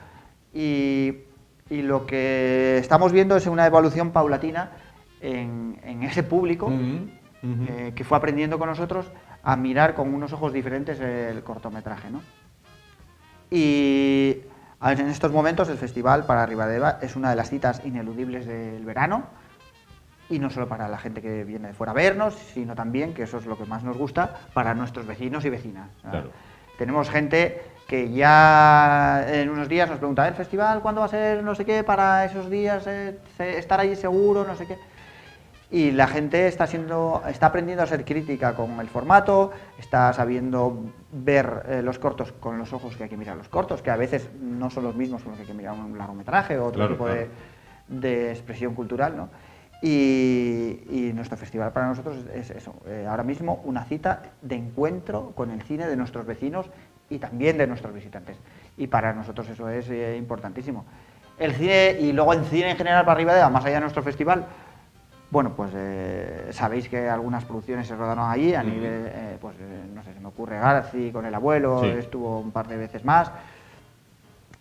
Y lo que estamos viendo es una evolución paulatina en ese público que fue aprendiendo con nosotros a mirar con unos ojos diferentes el cortometraje, ¿no? Y en estos momentos el festival para Ribadedeva es una de las citas ineludibles del verano, y no solo para la gente que viene de fuera a vernos, sino también, que eso es lo que más nos gusta, para nuestros vecinos y vecinas. Claro. Tenemos gente que ya en unos días nos pregunta, ¿el festival cuándo va a ser? No sé qué, para esos días, estar allí seguro, no sé qué. Y la gente está aprendiendo a ser crítica con el formato, está sabiendo ver los cortos con los ojos que hay que mirar los cortos, que a veces no son los mismos con los que hay que mirar un largometraje o otro tipo de expresión cultural, ¿no? Y nuestro festival para nosotros es eso, ahora mismo una cita de encuentro con el cine de nuestros vecinos y también de nuestros visitantes. Y para nosotros eso es importantísimo. El cine, y luego el cine en general para Ribadedeva, más allá de nuestro festival, bueno, pues sabéis que algunas producciones se rodaron allí, a nivel, no sé, se me ocurre Garci con El abuelo, estuvo un par de veces más.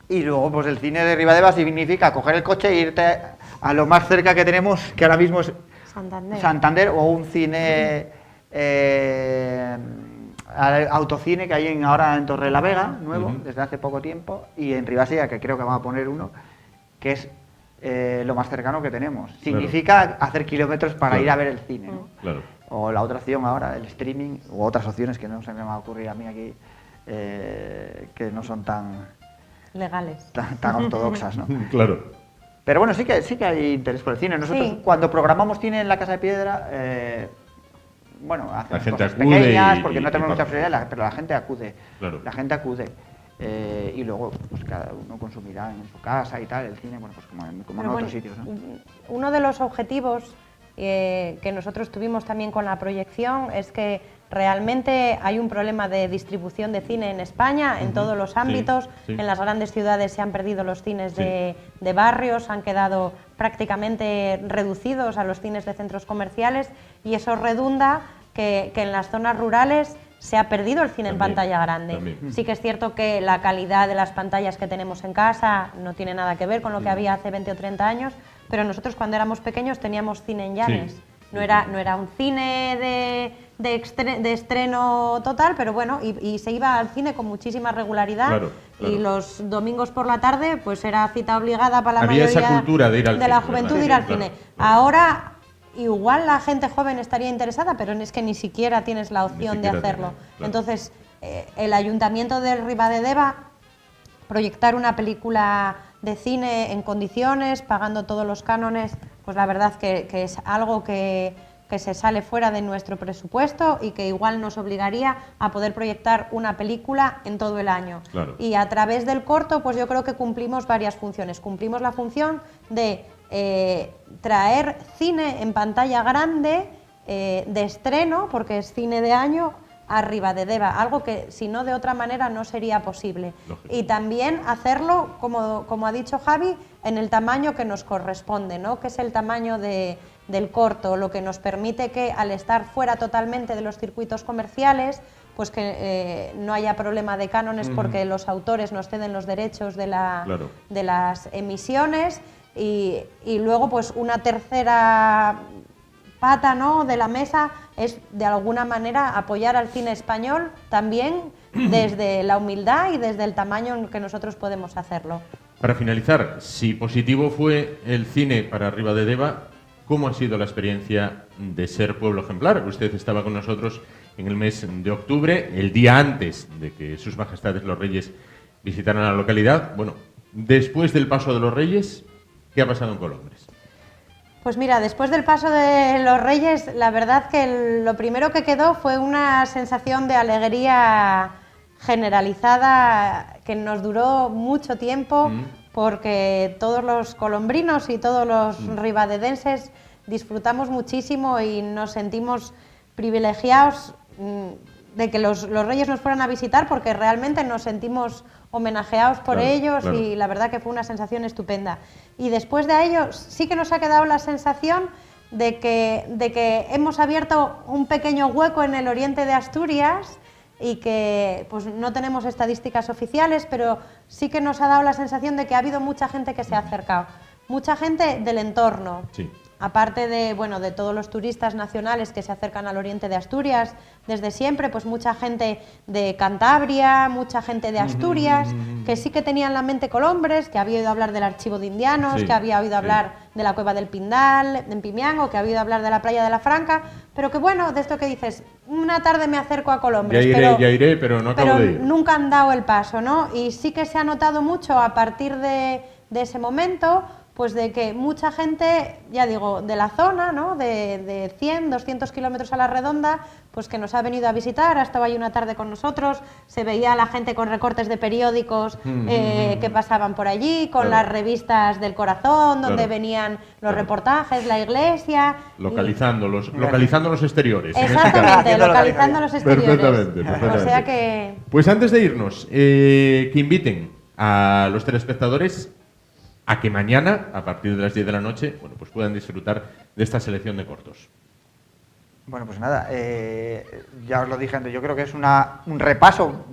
Y luego, pues el cine de Ribadedeva significa coger el coche e irte a lo más cerca que tenemos, que ahora mismo es Santander, o un cine autocine que hay ahora en Torrelavega, nuevo, desde hace poco tiempo, y en Ribasella, que creo que van a poner uno, que es lo más cercano que tenemos. Significa hacer kilómetros para ir a ver el cine, ¿no? O la otra opción ahora, el streaming, u otras opciones que no se me va a ocurrir a mí aquí, que no son tan legales, tan ortodoxas, ¿no? Claro. Pero bueno, sí que hay interés por el cine. Nosotros cuando programamos cine en la Casa de Piedra, bueno, hacemos cosas pequeñas porque no tenemos mucha prioridad, pero la gente acude. La gente acude. y luego pues cada uno consumirá en su casa y tal, el cine, bueno, pues como en otros sitios, ¿no? Uno de los objetivos que nosotros tuvimos también con la proyección es que realmente hay un problema de distribución de cine en España, en todos los ámbitos. Sí. En las grandes ciudades se han perdido los cines de barrios, han quedado prácticamente reducidos a los cines de centros comerciales, y eso redunda que en las zonas rurales se ha perdido el cine en pantalla grande. Sí que es cierto que la calidad de las pantallas que tenemos en casa no tiene nada que ver con lo que había hace 20 o 30 años, pero nosotros cuando éramos pequeños teníamos cine en Llanes. No era un cine de estreno total, pero bueno, y se iba al cine con muchísima regularidad. Claro. Y los domingos por la tarde pues era cita obligada para la mayoría esa cultura de ir al de la juventud de ir al cine. Ahora igual la gente joven estaría interesada, pero es que ni siquiera tienes la opción de hacerlo. Entonces, el Ayuntamiento de Ribadedeva, proyectar una película de cine en condiciones, pagando todos los cánones, pues la verdad que es algo que se sale fuera de nuestro presupuesto y que igual nos obligaría a poder proyectar una película en todo el año. Claro. Y a través del corto, pues yo creo que cumplimos varias funciones. Cumplimos la función de traer cine en pantalla grande de estreno, porque es cine de año, a Ribadedeva, algo que si no de otra manera no sería posible. Lógico. Y también hacerlo, como ha dicho Javi, en el tamaño que nos corresponde, ¿no? Que es el tamaño del corto, lo que nos permite que al estar fuera totalmente de los circuitos comerciales, pues que no haya problema de cánones porque los autores nos ceden los derechos de las emisiones. Y luego pues una tercera pata, ¿no?, de la mesa es de alguna manera apoyar al cine español también desde la humildad y desde el tamaño en que nosotros podemos hacerlo. Para finalizar, si positivo fue el cine para Ribadedeva, ¿cómo ha sido la experiencia de ser pueblo ejemplar? Usted estaba con nosotros en el mes de octubre, el día antes de que Sus Majestades los Reyes visitaran la localidad. Bueno, después del paso de los Reyes, ¿qué ha pasado en Colombres? Pues mira, después del paso de los Reyes, la verdad que lo primero que quedó fue una sensación de alegría generalizada que nos duró mucho tiempo, porque todos los colombrinos y todos los ribadedenses disfrutamos muchísimo y nos sentimos privilegiados de que los Reyes nos fueran a visitar, porque realmente nos sentimos homenajeados por ellos, y la verdad que fue una sensación estupenda. Y después de ello sí que nos ha quedado la sensación de que hemos abierto un pequeño hueco en el oriente de Asturias y que pues no tenemos estadísticas oficiales, pero sí que nos ha dado la sensación de que ha habido mucha gente que se ha acercado, mucha gente del entorno. Sí. Aparte de, bueno, de todos los turistas nacionales que se acercan al oriente de Asturias desde siempre, pues mucha gente de Cantabria, mucha gente de Asturias, que sí que tenía en la mente Colombres, que había oído hablar del Archivo de Indianos, que había oído hablar de la Cueva del Pindal, en Pimiango, que había oído hablar de la Playa de la Franca, pero que bueno, de esto que dices, una tarde me acerco a Colombres, ya iré, pero no acabo de ir. Nunca han dado el paso, ¿no? Y sí que se ha notado mucho a partir de ese momento, pues de que mucha gente, ya digo, de la zona, ¿no?, de 100, 200 kilómetros a la redonda, pues que nos ha venido a visitar, ha estado ahí una tarde con nosotros, se veía a la gente con recortes de periódicos que pasaban por allí, con las revistas del corazón, donde venían los reportajes, la iglesia... Localizando los exteriores. Exactamente, localizando los exteriores. Perfectamente. O sea que... Pues antes de irnos, que inviten a los telespectadores a que mañana, a partir de las 10 de la noche, bueno, pues puedan disfrutar de esta selección de cortos. Bueno, pues nada, ya os lo dije antes, yo creo que es un repaso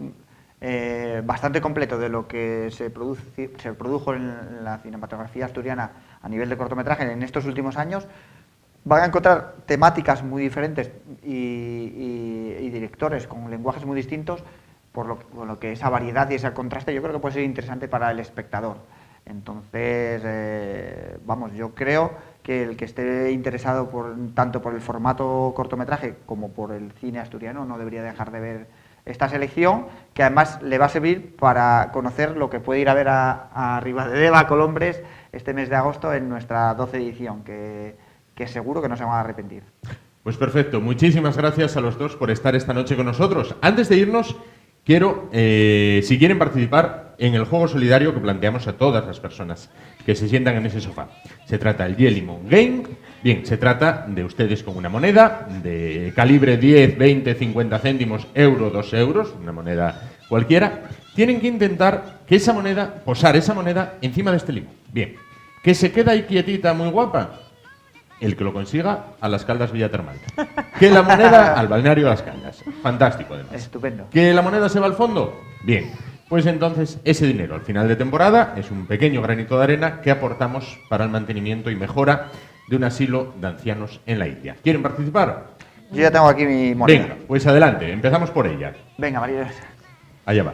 bastante completo de lo que se produjo en la cinematografía asturiana a nivel de cortometraje en estos últimos años. Van a encontrar temáticas muy diferentes y directores con lenguajes muy distintos, por lo que esa variedad y ese contraste yo creo que puede ser interesante para el espectador. Entonces, vamos, yo creo que el que esté interesado tanto por el formato cortometraje como por el cine asturiano no debería dejar de ver esta selección, que además le va a servir para conocer lo que puede ir a ver a Ribadedeva, a Colombres, este mes de agosto en nuestra 12ª edición, que seguro que no se van a arrepentir. Pues perfecto, muchísimas gracias a los dos por estar esta noche con nosotros. Antes de irnos, quiero, si quieren participar en el juego solidario que planteamos a todas las personas que se sientan en ese sofá. Se trata del Jellymoon Game. Bien, se trata de ustedes con una moneda de calibre 10, 20, 50 céntimos, euro, 2 euros, una moneda cualquiera. Tienen que intentar que esa moneda, posar esa moneda encima de este limón. Bien, que se queda ahí quietita, muy guapa. El que lo consiga a Las Caldas Villa Termal. Que la moneda al balneario de Las Caldas. Fantástico, además. Estupendo. Que la moneda se va al fondo. Bien. Pues entonces ese dinero al final de temporada es un pequeño granito de arena que aportamos para el mantenimiento y mejora de un asilo de ancianos en la India. ¿Quieren participar? Yo ya tengo aquí mi moneda. Venga, pues adelante, empezamos por ella. Venga, María. Allá va.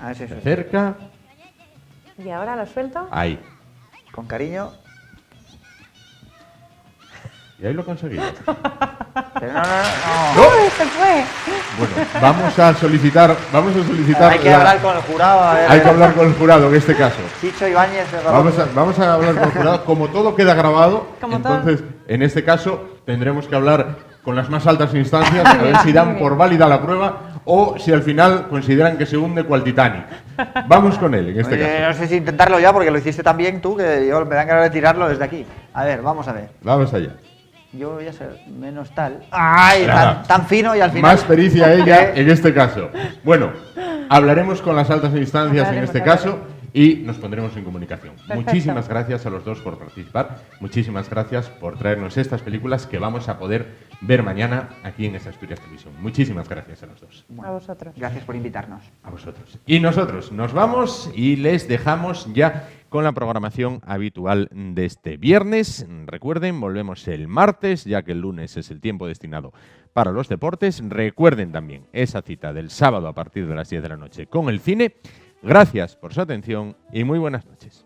A ver si Se acerca. ¿Y ahora lo suelto? Ahí. Con cariño. Y ahí lo he conseguido. Pero no. ¡Uy, se fue! Bueno, vamos a solicitar. Hay que hablar con el jurado. A ver. Hay que hablar con el jurado en este caso. Chicho Ibáñez. Vamos a hablar con el jurado. Como todo queda grabado, Como entonces en este caso tendremos que hablar con las más altas instancias a ver si dan por válida la prueba o si al final consideran que se hunde cual Titanic. Vamos con él en este Oye, caso. no sé si intentarlo ya porque lo hiciste tan bien tú que yo me dan ganas de tirarlo desde aquí. A ver, vamos a ver. Vamos allá. Yo voy a ser menos tal. ¡Ay! Nada. Tan fino y al final. Más pericia ella en este caso. Bueno, hablaremos con las altas instancias en este caso y nos pondremos en comunicación. Perfecto. Muchísimas gracias a los dos por participar. Muchísimas gracias por traernos estas películas que vamos a poder ver mañana aquí en Asturias Televisión. Muchísimas gracias a los dos. A vosotros. Gracias por invitarnos. A vosotros. Y nosotros nos vamos y les dejamos ya con la programación habitual de este viernes. Recuerden, volvemos el martes, ya que el lunes es el tiempo destinado para los deportes. Recuerden también esa cita del sábado a partir de las 10 de la noche con el cine. Gracias por su atención y muy buenas noches.